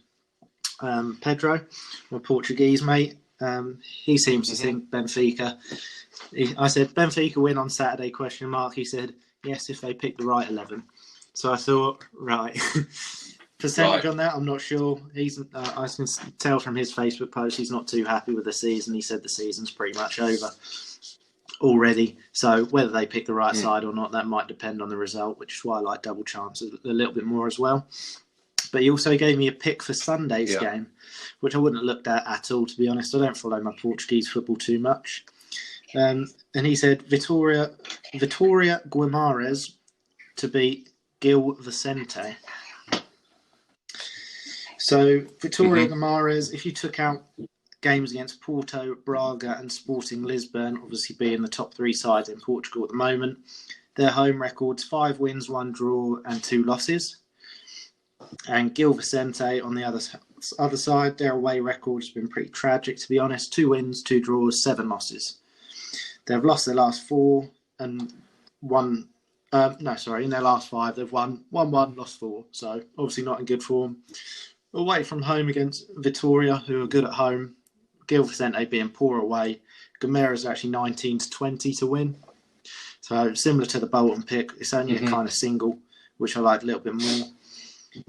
Pedro, my Portuguese mate. He seems to think Benfica. I said Benfica win on Saturday ? He said yes if they pick the right 11. So I thought percentage on that I'm not sure. I can tell from his Facebook post he's not too happy with the season. He said the season's pretty much over already. So whether they pick the right side or not, that might depend on the result, which is why I like double chances a little bit more as well. But he also gave me a pick for Sunday's game, which I wouldn't have looked at all, to be honest. I don't follow my Portuguese football too much. And he said Vitória Guimarães to beat Gil Vicente. So Vitória Guimarães, if you took out games against Porto, Braga and Sporting Lisbon, obviously being the top 3 sides in Portugal at the moment, their home records 5 wins, 1 draw and 2 losses. And Gil Vicente on the other side, their away record has been pretty tragic, to be honest. 2 wins, 2 draws, 7 losses. They've lost their last 4 and won. In their last 5, they've won 1, lost 4. So obviously not in good form. Away from home against Vitória, who are good at home. Gil Vicente being poor away. Guimarães are actually 19 to 20 to win. So similar to the Bolton pick, it's only a kind of single, which I like a little bit more.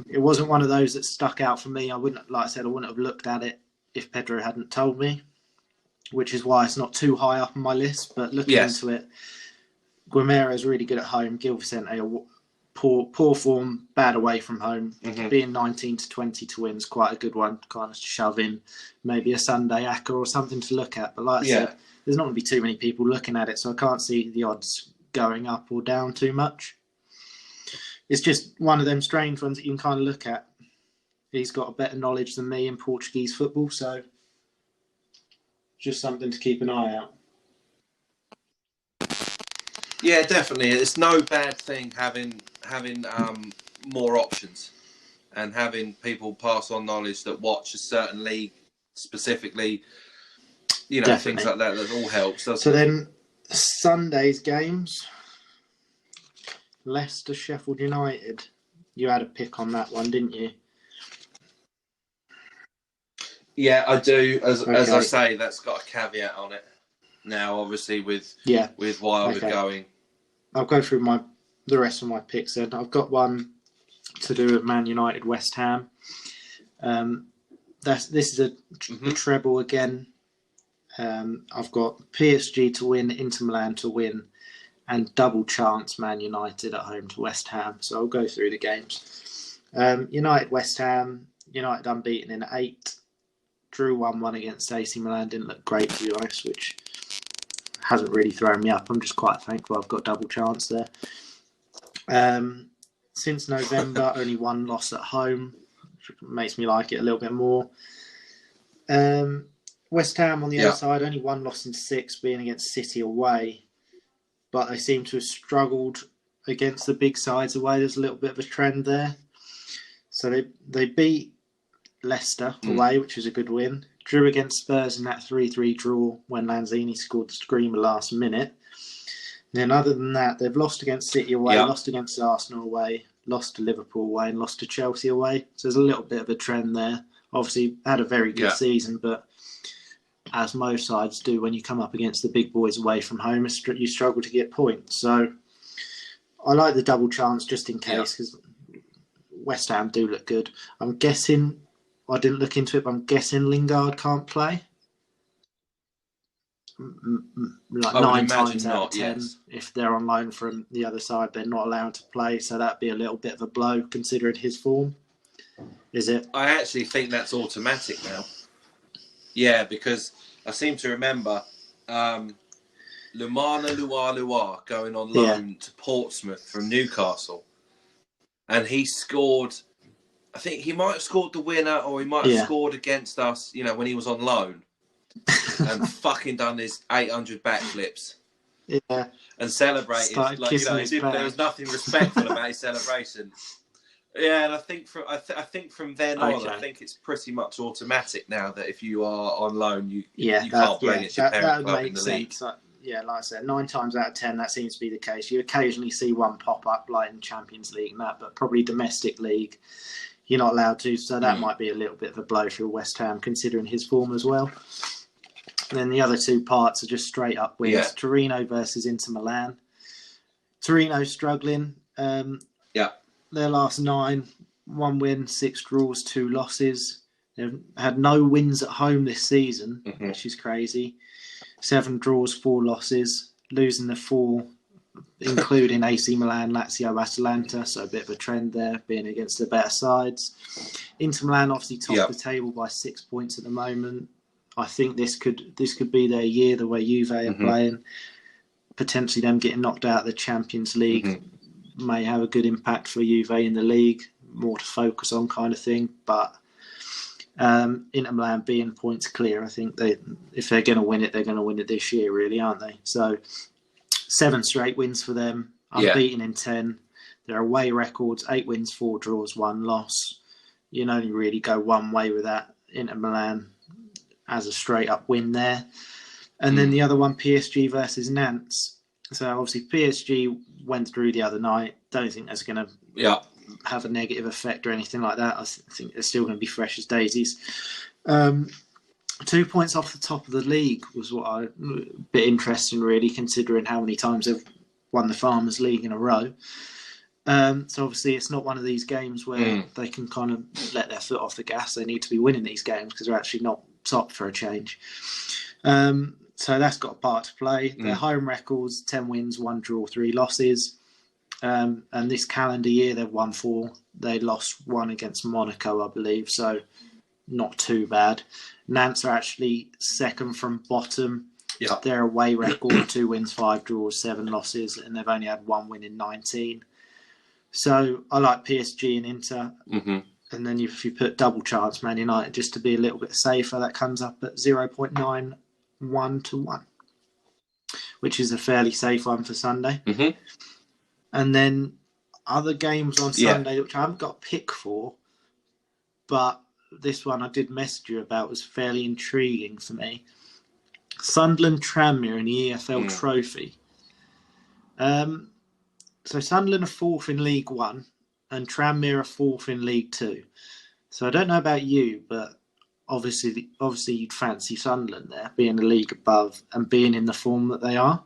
It wasn't one of those that stuck out for me. I wouldn't have looked at it if Pedro hadn't told me, which is why it's not too high up on my list. But looking into it, Guimarães is really good at home. Gil Vicente are poor form, bad away from home. Being 19 to 20 to win is quite a good one. Kind of shove in maybe a Sunday acca or something to look at. But like I said, there's not going to be too many people looking at it, so I can't see the odds going up or down too much. It's just one of them strange ones that you can kind of look at. He's got a better knowledge than me in Portuguese football, so just something to keep an eye out. Yeah, definitely. It's no bad thing having more options and having people pass on knowledge that watch a certain league specifically you know, Definitely. things like that. That all helps. So then Sunday's games, Leicester, Sheffield United. You had a pick on that one, didn't you? Yeah, I do. As I Okay. say, that's got a caveat on it. Now, obviously, with why I was going. I'll go through the rest of my picks then. I've got one to do with Man United, West Ham. This is a treble again. I've got PSG to win, Inter Milan to win, and double chance Man United at home to West Ham. So I'll go through the games. United, West Ham. United unbeaten in 8. Drew 1-1 against AC Milan. Didn't look great, to be honest, which hasn't really thrown me up. I'm just quite thankful I've got double chance there. Since November, only 1 loss at home, which makes me like it a little bit more. West Ham on the other side, only 1 loss in 6, being against City away. But they seem to have struggled against the big sides away. There's a little bit of a trend there. So they beat Leicester away, which was a good win. Drew against Spurs in that 3-3 draw when Lanzini scored the screamer last minute. And then other than that, they've lost against City away, lost against Arsenal away, lost to Liverpool away, and lost to Chelsea away. So there's a little bit of a trend there. Obviously, had a very good season, but as most sides do when you come up against the big boys away from home, you struggle to get points. So I like the double chance just in case, because West Ham do look good. I'm guessing, I didn't look into it, but I'm guessing Lingard can't play. Like 9 times out of 10, if they're on loan from the other side, they're not allowed to play. So that'd be a little bit of a blow considering his form. Is it? I actually think that's automatic now. Yeah, because I seem to remember Lumana Luar going on loan to Portsmouth from Newcastle. And he scored, I think he might have scored the winner, or he might have scored against us, when he was on loan. And fucking done his 800 backflips. Yeah. And celebrated. There was nothing respectful about his celebration. Yeah, and I think from then on, I think it's pretty much automatic now that if you are on loan, you can't play against your parent club in the league. Like I said, 9 times out of 10, that seems to be the case. You occasionally see one pop up, like in Champions League and that, but probably domestic league, you're not allowed to. So that might be a little bit of a blow for West Ham, considering his form as well. And then the other 2 parts are just straight up wins. Yeah. Torino versus Inter Milan. Torino struggling. Their last 9, 1 win, 6 draws, 2 losses. They've had no wins at home this season, which is crazy. 7 draws, 4 losses, losing the 4, including AC Milan, Lazio, Atalanta. So a bit of a trend there, being against the better sides. Inter Milan obviously top the table by 6 points at the moment. I think this could be their year, the way Juve are playing. Potentially them getting knocked out of the Champions League may have a good impact for Juve in the league, more to focus on kind of thing. But Inter Milan being points clear, I think if they're going to win it, they're going to win it this year, really, aren't they? So 7 straight wins for them, unbeaten in 10. Their away records, 8 wins, 4 draws, 1 loss. You can only really go one way with that. Inter Milan as a straight up win there. And then the other one, PSG versus Nance. So obviously PSG went through the other night. Don't think that's going to have a negative effect or anything like that. I think they're still going to be fresh as daisies. 2 points off the top of the league was a bit interesting, really, considering how many times they've won the Farmers League in a row. So obviously it's not one of these games where they can kind of let their foot off the gas. They need to be winning these games because they're actually not top for a change. So that's got a part to play. Their home records, 10 wins, 1 draw, 3 losses. And this calendar year, they've won 4. They lost 1 against Monaco, I believe. So not too bad. Nance are actually second from bottom. Their away record, 2 wins, 5 draws, 7 losses. And they've only had 1 win in 19. So I like PSG and Inter. And then if you put double chance Man United, just to be a little bit safer, that comes up at 0.91 to 1, which is a fairly safe one for Sunday. And then other games on Sunday, which I haven't got a pick for, but this one I did message you about, was fairly intriguing for me. Sunderland Tranmere in the EFL Trophy. So Sunderland are 4th in League One and Tranmere are 4th in League Two. So I don't know about you, but obviously you'd fancy Sunderland there, being the league above and being in the form that they are.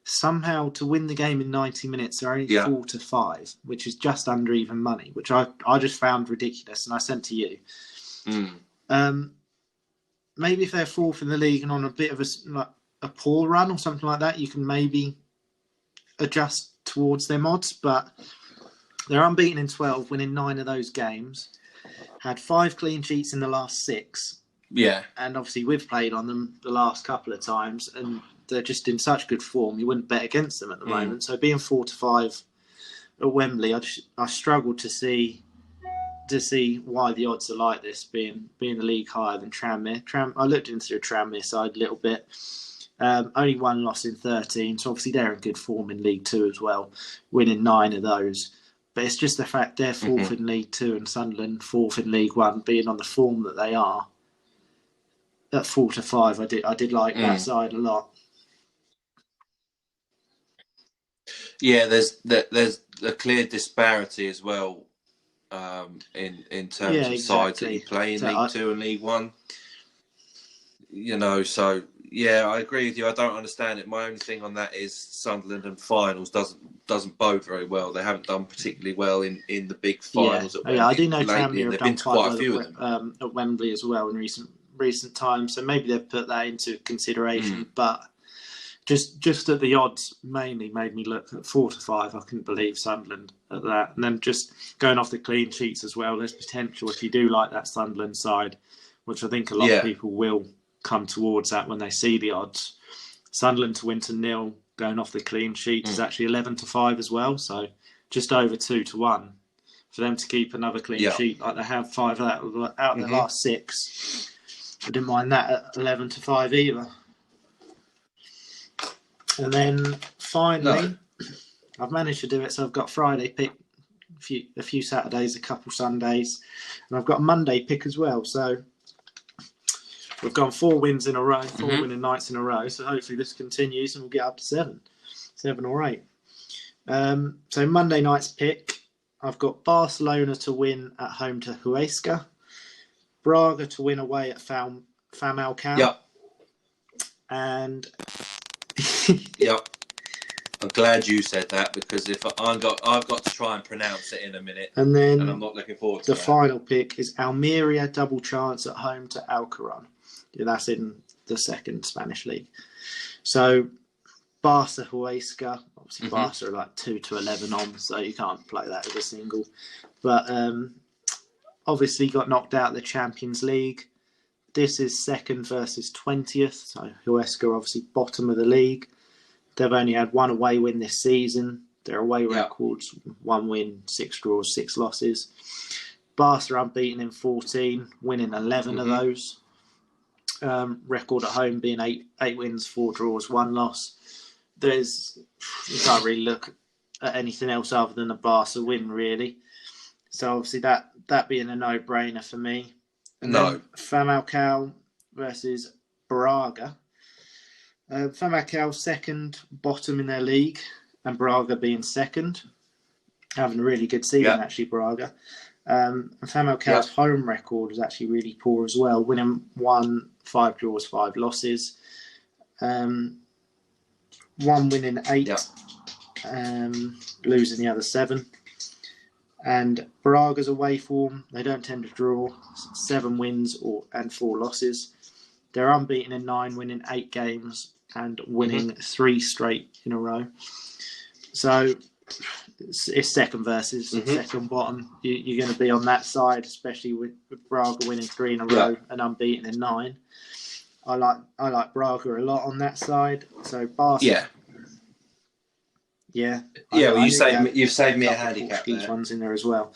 Somehow to win the game in 90 minutes, they're only 4-5, which is just under even money, which I just found ridiculous, and I sent to you. Maybe if they're 4th in the league and on a bit of a poor run or something like that, you can maybe adjust towards them odds, but they're unbeaten in 12, winning 9 of those games. Had 5 clean sheets in the last 6. Yeah. And obviously we've played on them the last couple of times and they're just in such good form. You wouldn't bet against them at the moment. So being 4-5 at Wembley, I struggle to see why the odds are like this, being the league higher than Tranmere. I looked into the Tranmere side a little bit. Only 1 loss in 13, so obviously they're in good form in League Two as well, winning 9 of those. But it's just the fact they're 4th in League Two and Sunderland 4th in League One, being on the form that they are. At 4-5, I did like that side a lot. Yeah, there's a clear disparity as well in terms of sides that you play in League Two and League One. So yeah, I agree with you. I don't understand it. My only thing on that is Sunderland and finals doesn't bode very well. They haven't done particularly well in the big finals. At Wembley I do know Tranmere have done quite a few of them at Wembley as well in recent times. So maybe they've put that into consideration. But just at the odds mainly made me look at 4-5. I couldn't believe Sunderland at that. And then just going off the clean sheets as well, there's potential if you do like that Sunderland side, which I think a lot of people will come towards that when they see the odds. Sunderland to win to 0, going off the clean sheet, is actually 11-5 as well. So just over 2-1 for them to keep another clean sheet like they have 5 out of the last 6. I didn't mind that at 11-5 either. And then finally, I've managed to do it. So I've got Friday pick, a few Saturdays, a couple Sundays, and I've got a Monday pick as well. So we've gone 4 wins in a row, 4 winning nights in a row. So hopefully this continues and we'll get up to 7 or 8. So Monday night's pick, I've got Barcelona to win at home to Huesca, Braga to win away at Famalicão. Yep. And yep. I'm glad you said that because if I've got to try and pronounce it in a minute, and then I'm not looking forward to the final pick is Almeria double chance at home to Alcaron. Yeah, that's in the second Spanish league. So Barca Huesca, obviously Barca are like 2-11 on, so you can't play that as a single. But obviously got knocked out of the Champions League. This is second versus 20th. So Huesca obviously bottom of the league. They've only had 1 away win this season. Their away records, 1 win, 6 draws, 6 losses. Barca unbeaten in 14, winning 11 of those. Record at home being 8 wins, 4 draws, 1 loss. You can't really look at anything else other than a Barca win, really. So obviously that being a no-brainer for me. And then Famalicão versus Braga. Famalicão second, bottom in their league, and Braga being second. Having a really good season, actually, Braga. And Famalicão's home record is actually really poor as well, winning 1, 5 draws, 5 losses. 1 winning 8, losing the other 7. And Braga's away form, they don't tend to draw, 7 wins and 4 losses. They're unbeaten in 9, winning 8 games and winning 3 straight in a row. So it's second versus second bottom. You're going to be on that side, especially with Braga winning 3 in a row and unbeaten in 9. I like Braga a lot on that side. So Barca. You've saved me a handicap there. Ones in there as well.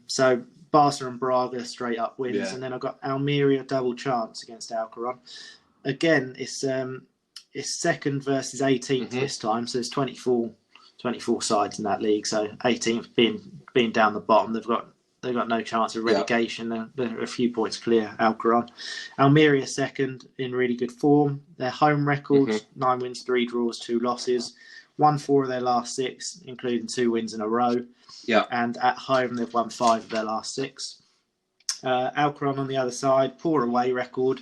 So Barca and Braga straight up wins, and then I've got Almeria double chance against Alcaron. Again, it's second versus 18th this time, so there's 24 sides in that league. So 18th being down the bottom, they've got they've got no chance of relegation. They're a few points clear. Almeria second in really good form. Their home record: 9 wins, 3 draws, 2 losses. Won 4 of their last 6, including 2 wins in a row. Yeah. And at home, they've won 5 of their last 6. Alcaron on the other side, poor away record.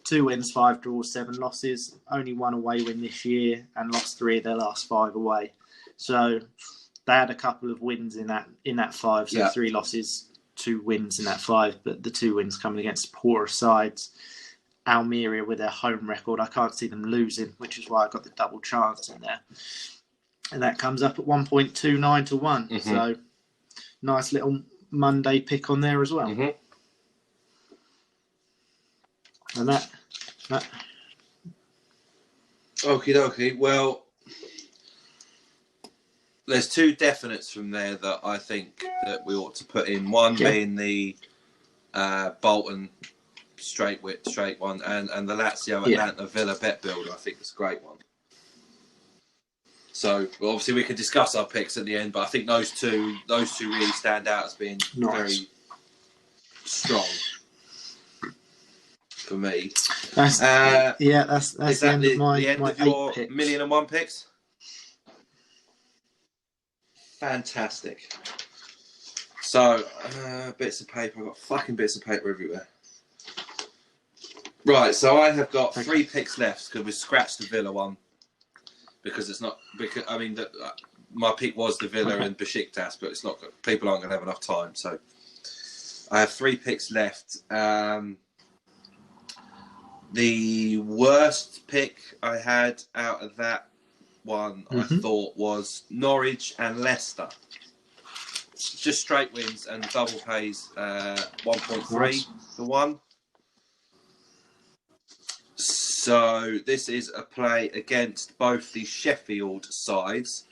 2 wins, 5 draws, 7 losses. Only 1 away win this year and lost 3 of their last 5 away. So they had a couple of wins in that 5. So 3 losses, 2 wins in that 5. But the 2 wins coming against poorer sides. Almeria with their home record, I can't see them losing, which is why I got the double chance in there. And that comes up at 1.29 to 1. So nice little Monday pick on there as well. And that. Okie dokie. Well, there's 2 definites from there that I think that we ought to put in. One being the Bolton straight one, and the Lazio Atlanta Villa bet builder. I think it's a great one. So obviously we can discuss our picks at the end, but I think those two really stand out as being very strong for me. That's the end of my 8 picks. 1,000,001 picks. Fantastic. So bits of paper. I've got fucking bits of paper everywhere. Right, so I have got 3 picks left because we scratched the Villa one because it's not because my pick was the Villa and Besiktas, but it's not. People aren't going to have enough time, so I have 3 picks left. The worst pick I had out of that one, I thought, was Norwich and Leicester. Just straight wins and double pays 1.3 to 1. So this is a play against both the Sheffield sides.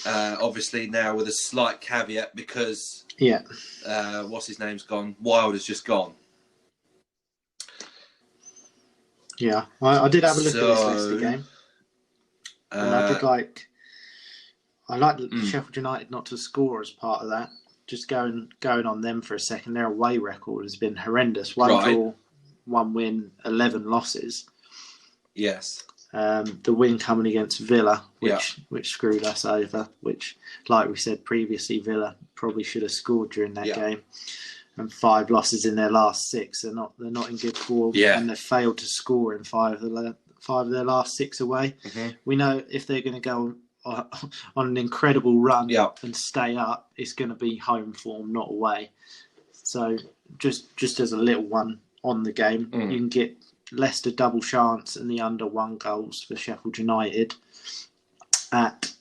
Obviously now with a slight caveat because what's his name's gone? Wild has just gone. Yeah, I did have a look at this Leicester game. And I did like Sheffield United not to score as part of that. Just going on them for a second. Their away record has been horrendous. 1 draw, 1 win, 11 losses. Yes. The win coming against Villa, which screwed us over. Which, like we said previously, Villa probably should have scored during that game. And 5 losses in their last 6. They're not in good form, and they failed to score in 5 of their last 6 away. We know if they're going to go on an incredible run and stay up, it's going to be home form, not away. So just as a little one on the game, you can get Leicester double chance and the under 1 goals for Sheffield United at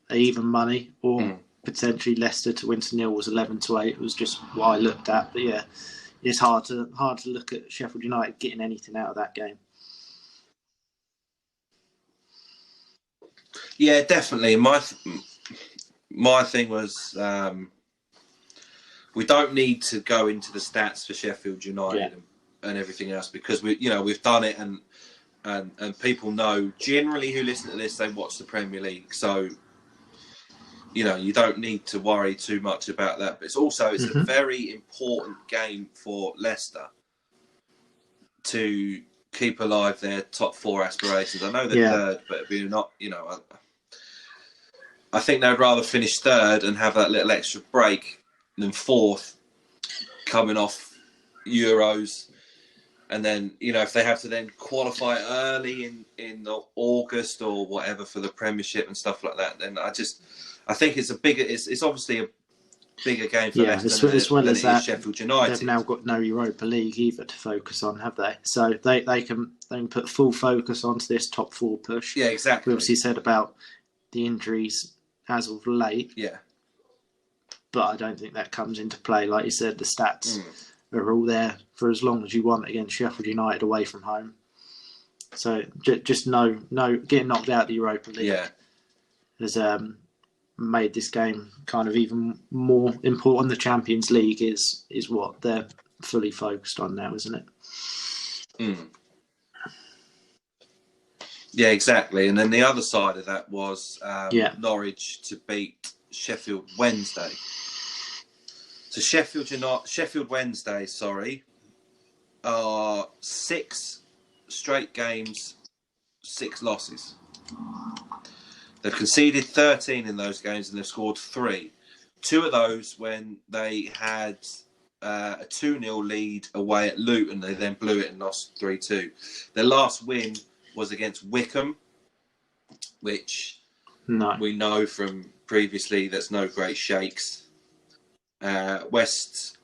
even money, or potentially Leicester to win to 0 was 11-8. It was just what I looked at, but it's hard to look at Sheffield United getting anything out of that game. Yeah, definitely. My thing was we don't need to go into the stats for Sheffield United and everything else because we've done it and people know generally who listen to this, they watch the Premier League, so you don't need to worry too much about that. But it's a very important game for Leicester to keep alive their top 4 aspirations. I know they're third, but we're not. I think they'd rather finish third and have that little extra break than 4th, coming off Euros, and then if they have to then qualify early in August or whatever for the Premiership and stuff like that, then I think it's it's obviously a bigger game for Leicester as well as that, Sheffield United. They've now got no Europa League either to focus on, have they? So they can put full focus onto this top 4 push. Yeah, exactly. We obviously said about the injuries as of late. Yeah. But I don't think that comes into play. Like you said, the stats are all there for as long as you want against Sheffield United away from home. So just no getting knocked out of the Europa League has made this game kind of even more important. The Champions League is what they're fully focused on now, isn't it? Yeah, exactly. And then the other side of that was Norwich to beat Sheffield Wednesday. So Sheffield Wednesday, are 6 straight games, 6 losses. They've conceded 13 in those games and they've scored 3. 2 of those when they had a 2-0 lead away at Luton. They then blew it and lost 3-2. Their last win was against Wycombe, which we know from previously that's no great shakes. Not West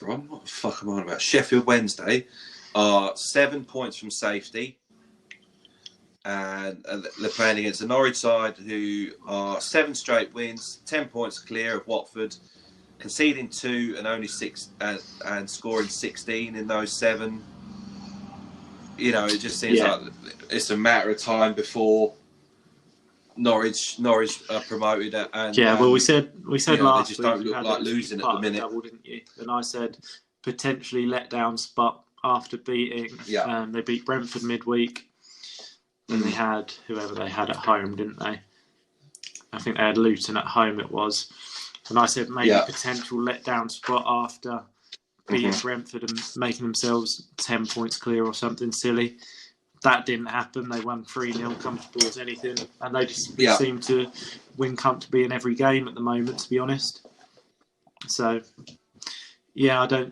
Brom, what the fuck am I on about? Sheffield Wednesday are 7 points from safety. And they're playing against the Norwich side, who are 7 straight wins, 10 points clear of Watford, conceding 2 and only 6 and scoring 16 in those 7. You know, it just seems like it's a matter of time before Norwich are promoted. And well, we said last they just week don't look like losing at the minute. Double, didn't you? And I said potentially let down spot after beating. They beat Brentford midweek. And they had whoever they had at home, didn't they? I think they had Luton at home, it was. And I said maybe potential letdown spot after beating Brentford and making themselves 10 points clear or something silly. That didn't happen. They won 3-0, comfortable as anything. And they just seem to win comfortably in every game at the moment, to be honest. So, I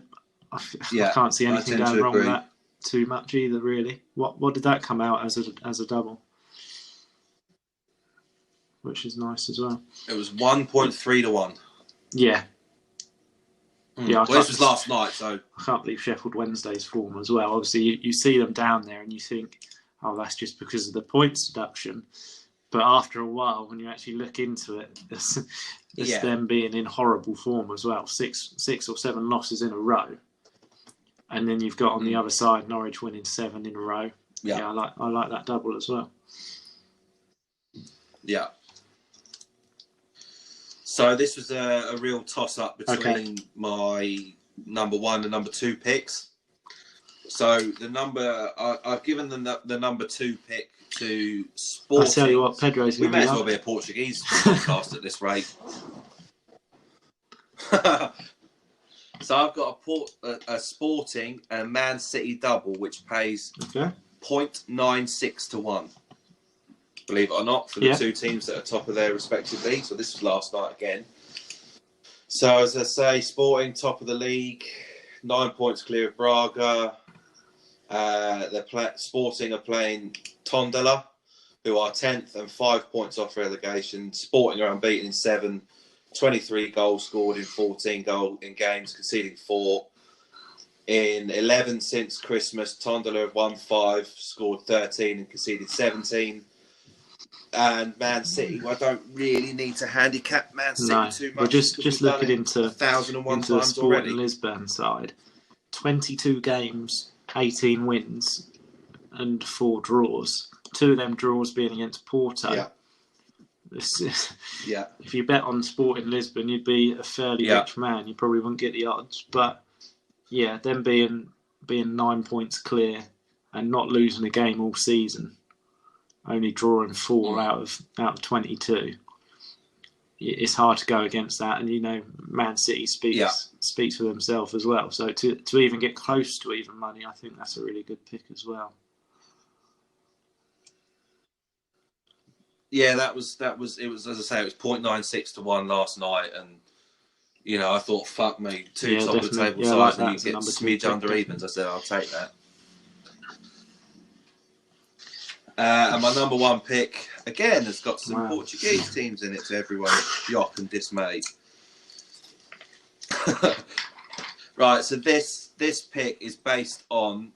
can't see anything going wrong with that too much either, really. What did that come out as a double? Which is nice as well. It was 1.3 to 1. Yeah. Well, this was last night, so I can't believe Sheffield Wednesday's form as well. Obviously, you see them down there and you think, oh, that's just because of the points deduction. But after a while, when you actually look into it, it's them being in horrible form as well. 6 or 7 losses in a row. And then you've got on the other side Norwich winning 7 in a row. Yeah, I like that double as well. Yeah. So this was a real toss-up between my number 1 and number 2 picks. So I've given the number 2 pick to Sporting. I tell you what, Pedro's we may as well be a Portuguese podcast at this rate. So I've got a Sporting and Man City double, which pays 0.96 to 1. Believe it or not, for the 2 teams that are top of their respective leagues. So this was last night again. So as I say, Sporting top of the league, 9 points clear of Braga. Sporting are playing Tondela, who are 10th and 5 points off relegation. Sporting are unbeaten in 7. 23 goals scored in 14 games, conceding 4. In 11 since Christmas, Tondela have won 5, scored 13 and conceded 17. And Man City, I don't really need to handicap Man City too much. We're just looking into 1,001 the times already. Lisbon side. 22 games, 18 wins and 4 draws. 2 of them draws being against Porto. Yeah. If you bet on Sporting Lisbon, you'd be a fairly rich man. You probably wouldn't get the odds, but them being 9 points clear and not losing a game all season, only drawing 4 out of 22. It's hard to go against that, and Man City speaks for themselves as well. So to even get close to even money, I think that's a really good pick as well. Yeah, it was, as I say, it was 0.96 to 1 last night. And, I thought, fuck me, 2 top of the table sides and you get smidge under evens. I said, I'll take that. And my number 1 pick, again, has got some Portuguese teams in it to everyone's shock and dismay. Right, so this pick is based on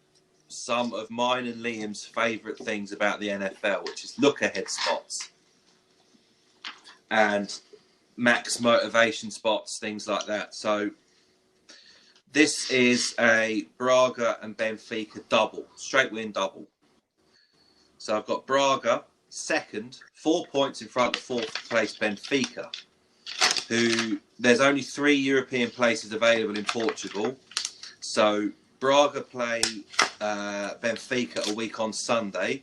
some of mine and Liam's favourite things about the NFL, which is look-ahead spots and max motivation spots, things like that. So this is a Braga and Benfica double, straight win double. So I've got Braga second, 4 points in front of 4th place Benfica, who there's only 3 European places available in Portugal. So Braga play Benfica a week on Sunday.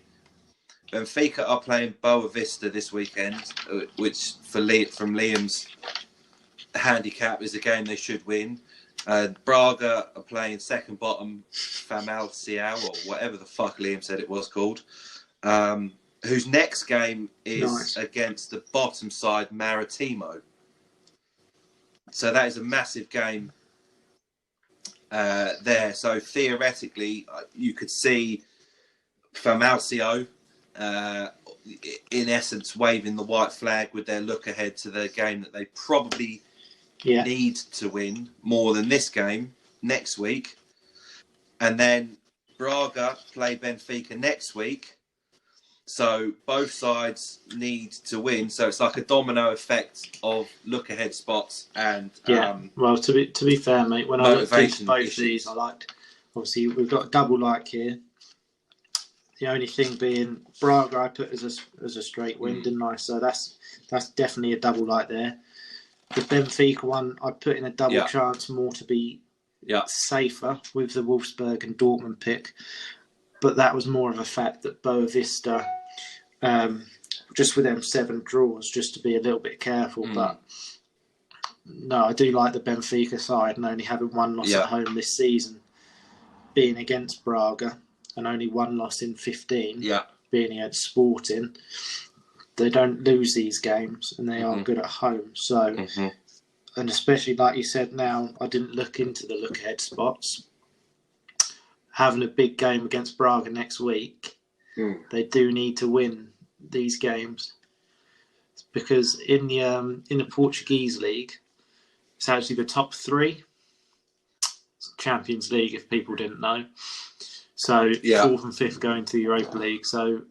Benfica are playing Boa Vista this weekend, which from Liam's handicap is a game they should win. Braga are playing second bottom Famalicão, or whatever the fuck Liam said it was called, whose next game is against the bottom side Maritimo. So that is a massive game there. So theoretically, you could see Famalicão in essence waving the white flag with their look ahead to the game that they probably need to win more than this game next week. And then Braga play Benfica next week. So both sides need to win. So it's like a domino effect of look ahead spots and well, to be fair, mate, when I looked into both these, I liked, obviously we've got a double like here. The only thing being Braga I put as a straight win, didn't I? So that's definitely a double like there. The Benfica one I put in a double chance more to be safer with the Wolfsburg and Dortmund pick. But that was more of a fact that Boa Vista, just with them 7 draws, just to be a little bit careful. But no, I do like the Benfica side, and only having 1 loss at home this season, being against Braga, and only 1 loss in 15, being against Sporting. They don't lose these games, and they are good at home. So, and especially like you said, now I didn't look into the look ahead spots. Having a big game against Braga next week, they do need to win these games, because in the Portuguese league, it's actually the top 3. It's Champions League, if people didn't know. So 4th and 5th going to the Europa League. So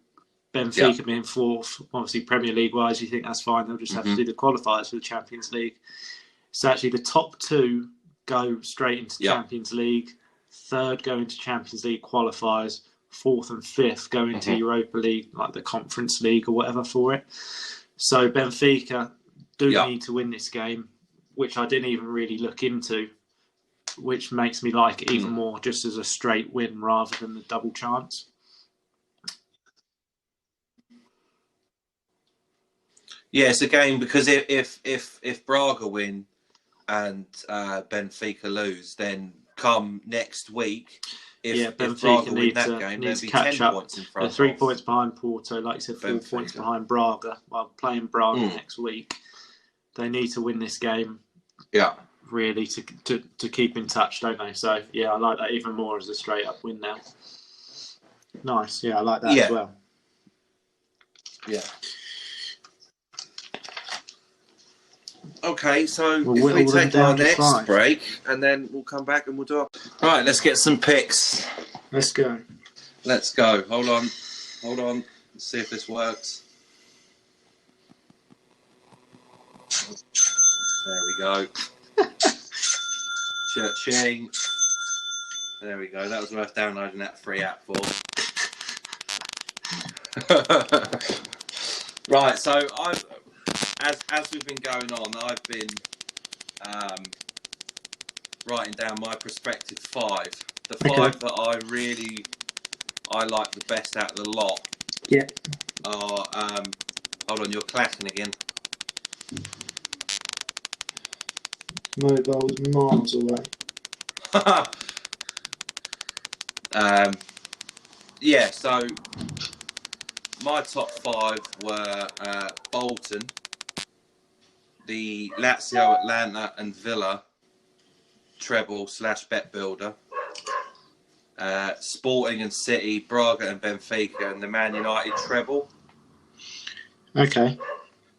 Benfica being 4th, obviously Premier League wise, you think that's fine. They'll just have to do the qualifiers for the Champions League. So actually the top 2 go straight into Champions League. 3rd go into Champions League qualifiers. 4th and 5th go into Europa League, like the Conference League or whatever for it. So Benfica do need to win this game, which I didn't even really look into, which makes me like it even more just as a straight win rather than the double chance. Yeah, it's a game because if Braga win and Benfica lose, then come next week, if Braga win that game, they'll be 10 points in front. They're 3 points behind Porto, like you said, 4 points behind Braga. While playing Braga next week, they need to win this game. Yeah, really to keep in touch, don't they? So I like that even more as a straight up win now. Nice, I like that as well. Yeah. Okay, so if we take our next break, and then we'll come back and we'll do it. Right, let's get some picks. Let's go. Hold on. Let's see if this works. There we go. Cha-ching. There we go. That was worth downloading that free app for. Right, so as we've been going on, I've been writing down my prospective 5. The 5 that I like the best out of the lot. Yeah. Are hold on, you're clacking again. Mobile's miles away. So my top 5 were Bolton, the Lazio, Atlanta and Villa treble / bet builder, Sporting and City, Braga and Benfica, and the Man United treble. Okay.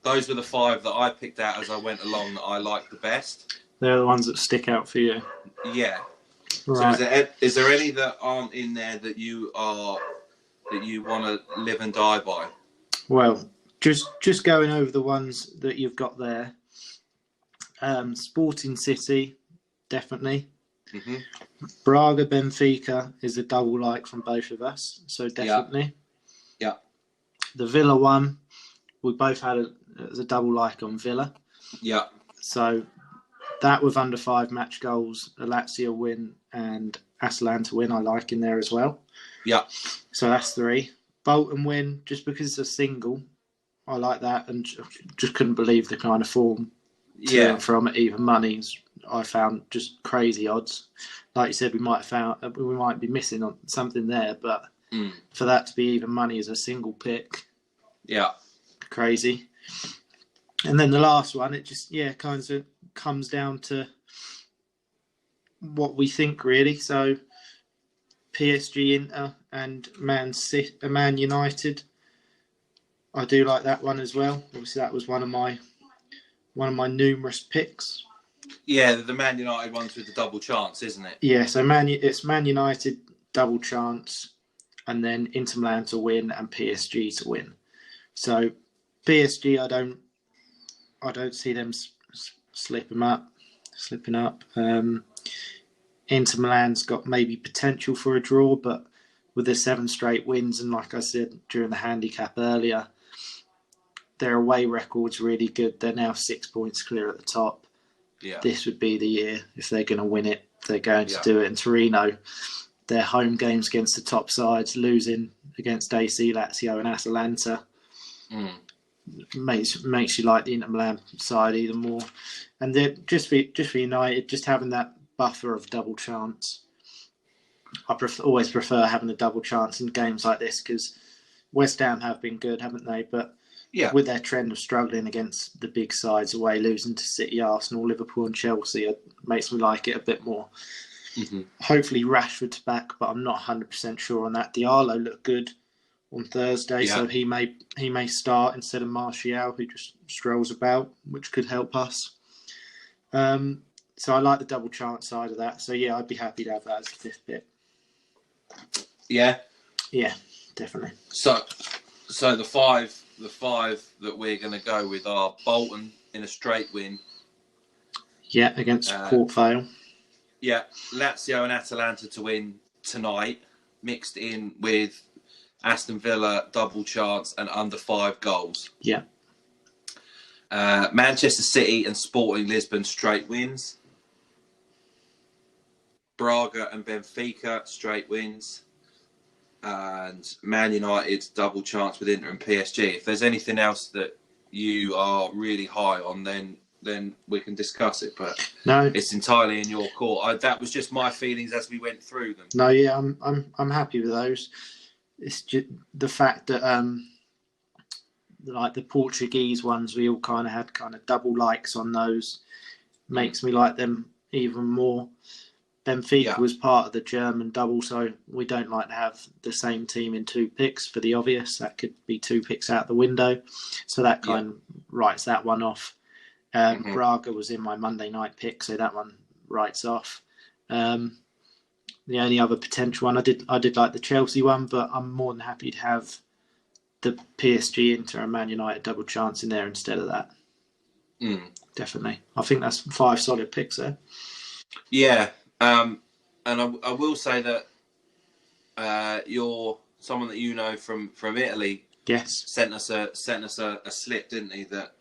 Those were the 5 that I picked out as I went along that I liked the best. They're the ones that stick out for you. Yeah. Right. So is there any that aren't in there that you want to live and die by? Well, just going over the ones that you've got there. Sporting City, definitely. Mm-hmm. Braga, Benfica is a double like from both of us, so definitely. Yeah. The Villa one, we both had as a double like on Villa. Yeah. So that with under 5 match goals, a Lazio win and Atalanta win, I like in there as well. Yeah. So that's 3. Bolton win just because it's a single. I like that, and just couldn't believe the kind of form to and from at even money. I found just crazy odds. Like you said, we might be missing on something there, but for that to be even money as a single pick, crazy. And then the last one, it just kind of comes down to what we think really. So PSG, Inter, and Man United. I do like that one as well. Obviously, that was one of my numerous picks. Yeah, the Man United one's with the double chance, isn't it? Yeah, so it's Man United double chance, and then Inter Milan to win and PSG to win. So PSG, I don't see them slipping up. Inter Milan's got maybe potential for a draw, but with their 7 straight wins, and like I said during the handicap earlier, their away record's really good. They're now 6 points clear at the top. Yeah. This would be the year if they're going to win it. They're going to do it. And Torino, their home games against the top sides, losing against AC, Lazio, and Atalanta, makes you like the Inter Milan side even more. And just for United, just having that buffer of double chance. I always prefer having a double chance in games like this because West Ham have been good, haven't they? But with their trend of struggling against the big sides away, losing to City, Arsenal, Liverpool and Chelsea, it makes me like it a bit more. Mm-hmm. Hopefully Rashford's back, but I'm not 100% sure on that. Diallo looked good on Thursday, so he may start instead of Martial, who just strolls about, which could help us. So I like the double chance side of that. So I'd be happy to have that as a 5th pick. Yeah, definitely. So the five that we're going to go with are Bolton in a straight win. Yeah, against Port Vale. Yeah, Lazio and Atalanta to win tonight, mixed in with Aston Villa double chance and under 5 goals. Yeah. Manchester City and Sporting Lisbon straight wins. Braga and Benfica straight wins. And Man United double chance with Inter and PSG. If there's anything else that you are really high on, then we can discuss it. But no, it's entirely in your court. That was just my feelings as we went through them. No, yeah, I'm happy with those. It's just the fact that like the Portuguese ones, we all kind of had double likes on those. Makes me like them even more. Benfica was part of the German double, so we don't like to have the same team in 2 picks for the obvious. That could be 2 picks out the window. So that kind of writes that one off. Braga was in my Monday night pick, so that one writes off. The only other potential one, I did like the Chelsea one, but I'm more than happy to have the PSG, Inter and Man United double chance in there instead of that. Definitely. I think that's 5 solid picks there. Yeah. And I will say that you're someone that you know from Italy. Yes, sent us a slip, didn't he? That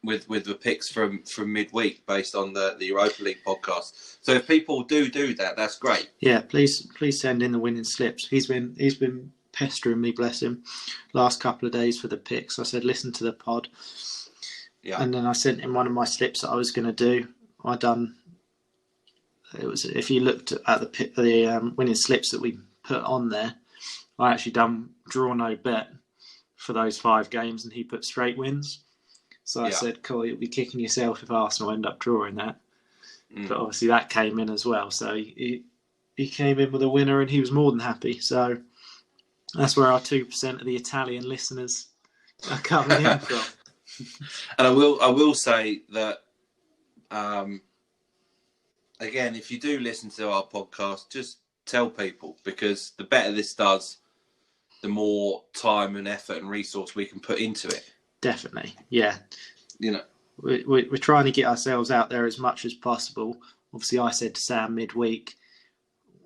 with the picks from midweek based on the Europa League podcast. So if people do that, that's great. Yeah, please send in the winning slips. He's been pestering me, bless him, last couple of days for the picks. I said listen to the pod. Yeah, and then I sent him one of my slips that I was going to do. It was, if you looked at the winning slips that we put on there, I actually done draw no bet for those 5 games, and he put straight wins. So I said, cool, you'll be kicking yourself if Arsenal end up drawing that. But obviously that came in as well. So he came in with a winner, and he was more than happy. So that's where our 2% of the Italian listeners are coming in from. And I will say that. Again, if you do listen to our podcast, just tell people, because the better this does, the more time and effort and resource we can put into it. Definitely, yeah. We're trying to get ourselves out there as much as possible. Obviously, I said to Sam midweek,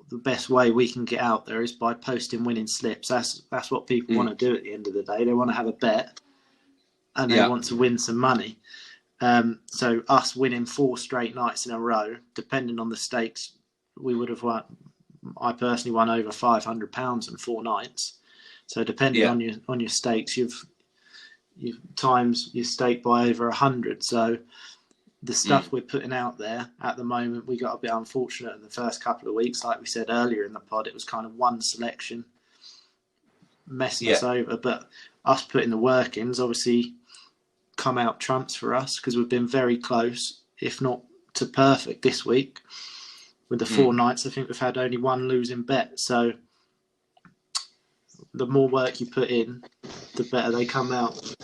the best way we can get out there is by posting winning slips. That's what people want to do at the end of the day. They want to have a bet, and they want to win some money. So us winning 4 straight nights in a row, depending on the stakes, we would have won. I personally won over £500 in 4 nights. So depending on your stakes, you've times your stake by over 100. So the stuff we're putting out there at the moment, we got a bit unfortunate in the first couple of weeks. Like we said earlier in the pod, it was kind of one selection messing us over. But us putting the work in's obviously come out trumps for us, because we've been very close, if not to perfect this week. With the 4 nights, I think we've had only one losing bet. So the more work you put in, the better they come out.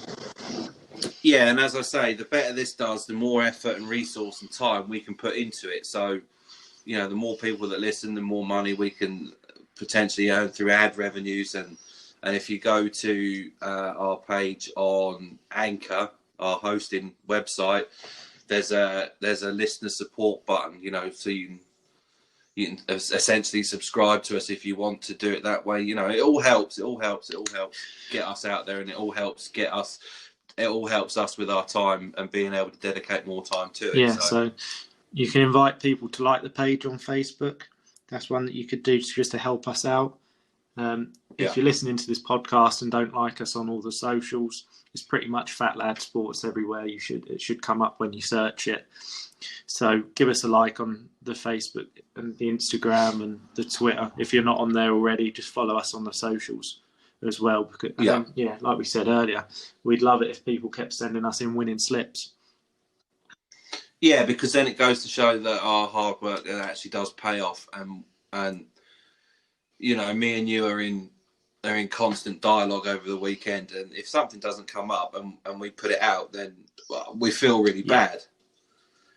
Yeah, and as I say, the better this does, the more effort and resource and time we can put into it. So, you know, the more people that listen, the more money we can potentially earn through ad revenues. And if you go to our page on Anchor, our hosting website, there's a listener support button, you know, so you can essentially subscribe to us if you want to do it that way. You know, it all helps get us out there, and it all helps us with our time and being able to dedicate more time to it. Yeah, so you can invite people to like the page on Facebook. That's one that you could do just to help us out. If you're listening to this podcast and don't like us on all the socials, it's pretty much Fat Lad Sports everywhere. It should come up when you search it. So give us a like on the Facebook and the Instagram and the Twitter. If you're not on there already, just follow us on the socials as well. Because, like we said earlier, we'd love it if people kept sending us in winning slips. Yeah, because then it goes to show that our hard work actually does pay off, and you know, me and you are in constant dialogue over the weekend, and if something doesn't come up and we put it out, then we feel really bad.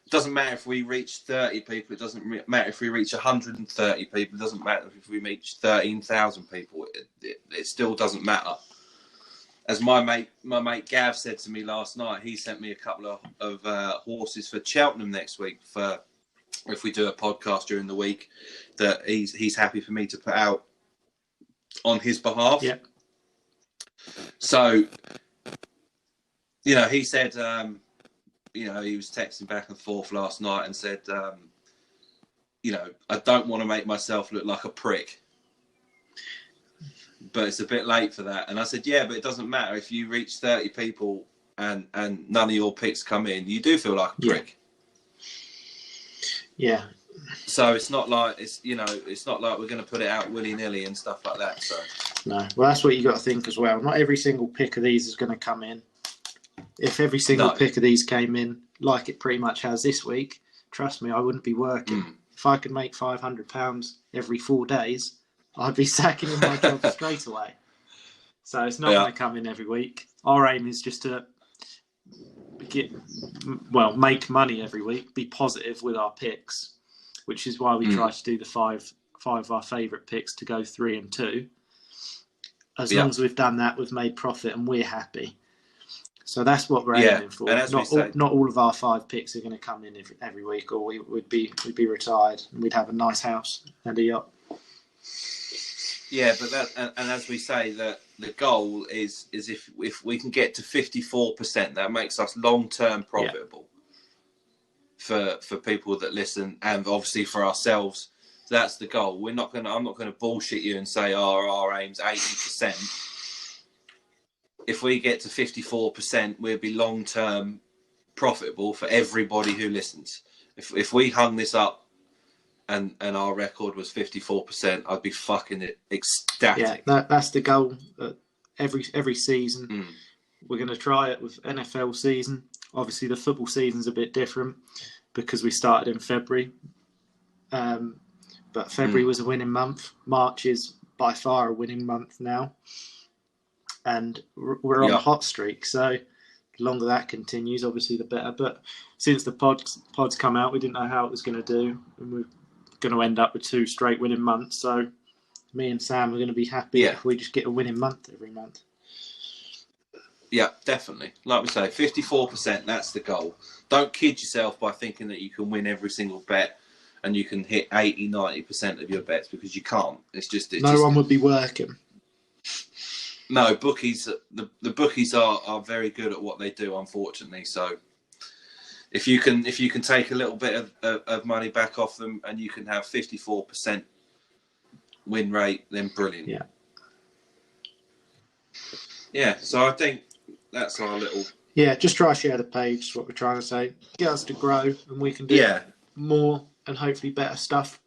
It doesn't matter if we reach 30 people. It doesn't matter if we reach 130 people. It doesn't matter if we reach 13,000 people. It still doesn't matter. As my mate Gav said to me last night, he sent me a couple of horses for Cheltenham next week for if we do a podcast during the week that he's happy for me to put out on his behalf. Yeah. So, you know, he said, you know, he was texting back and forth last night and said, you know, I don't want to make myself look like a prick, but it's a bit late for that. And I said, yeah, but it doesn't matter if you reach 30 people and none of your picks come in, you do feel like a prick. Yeah. So it's not like we're going to put it out willy-nilly and stuff like that. So no, well, that's what you got to think as well. Not every single pick of these is going to come in. If every single pick of these came in like it pretty much has this week, trust me, I wouldn't be working. If I could make £500 every 4 days, I'd be sacking in my job straight away. So it's not going to come in every week. Our aim is just to make money every week, be positive with our picks, which is why we try to do the five of our favourite picks to go 3 and 2. As long as we've done that, we've made profit and we're happy. So that's what we're aiming for. Not all of our 5 picks are going to come in every week, or we'd be retired and we'd have a nice house and a yacht. Yeah, but and as we say, that the goal is if we can get to 54%, that makes us long-term profitable for people that listen, and obviously for ourselves. So that's the goal. I'm not going to bullshit you and say our aim's 80%. If we get to 54%, we'll be long-term profitable for everybody who listens. If we hung this up and our record was 54%, I'd be fucking ecstatic. Yeah, that's the goal. Every season, we're going to try it with NFL season. Obviously, the football season's a bit different because we started in February. But February was a winning month. March is by far a winning month now. And we're on a hot streak. So the longer that continues, obviously, the better. But since the pods come out, we didn't know how it was going to do. And we're going to end up with 2 straight winning months. So me and Sam are going to be happy if we just get a winning month every month. Yeah, definitely. Like we say, 54%, that's the goal. Don't kid yourself by thinking that you can win every single bet and you can hit 80, 90% of your bets, because you can't. No one would be working. No, bookies. The bookies are very good at what they do, unfortunately. So if you can take a little bit of money back off them and you can have 54% win rate, then brilliant. Yeah. Yeah, so I think that's our little... Yeah, just try to share the page, is what we're trying to say. Get us to grow, and we can do more and hopefully better stuff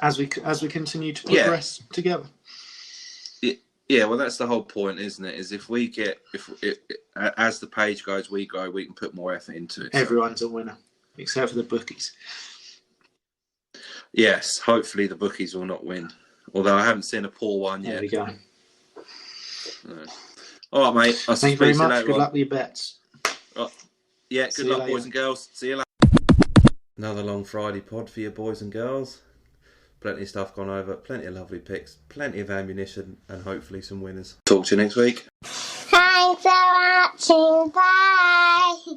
as we continue to progress together. Yeah, well, that's the whole point, isn't it? Is if as the page goes, we grow, we can put more effort into it. Everyone's a winner, except for the bookies. Yes, hopefully the bookies will not win. Although I haven't seen a poor one yet. There we go. No. All right, mate. Thank you very much. Good luck with your bets. Yeah, good luck, boys and girls. See you later. Another long Friday pod for you, boys and girls. Plenty of stuff gone over, plenty of lovely picks, plenty of ammunition, and hopefully some winners. Talk to you next week. Thanks for watching. Bye.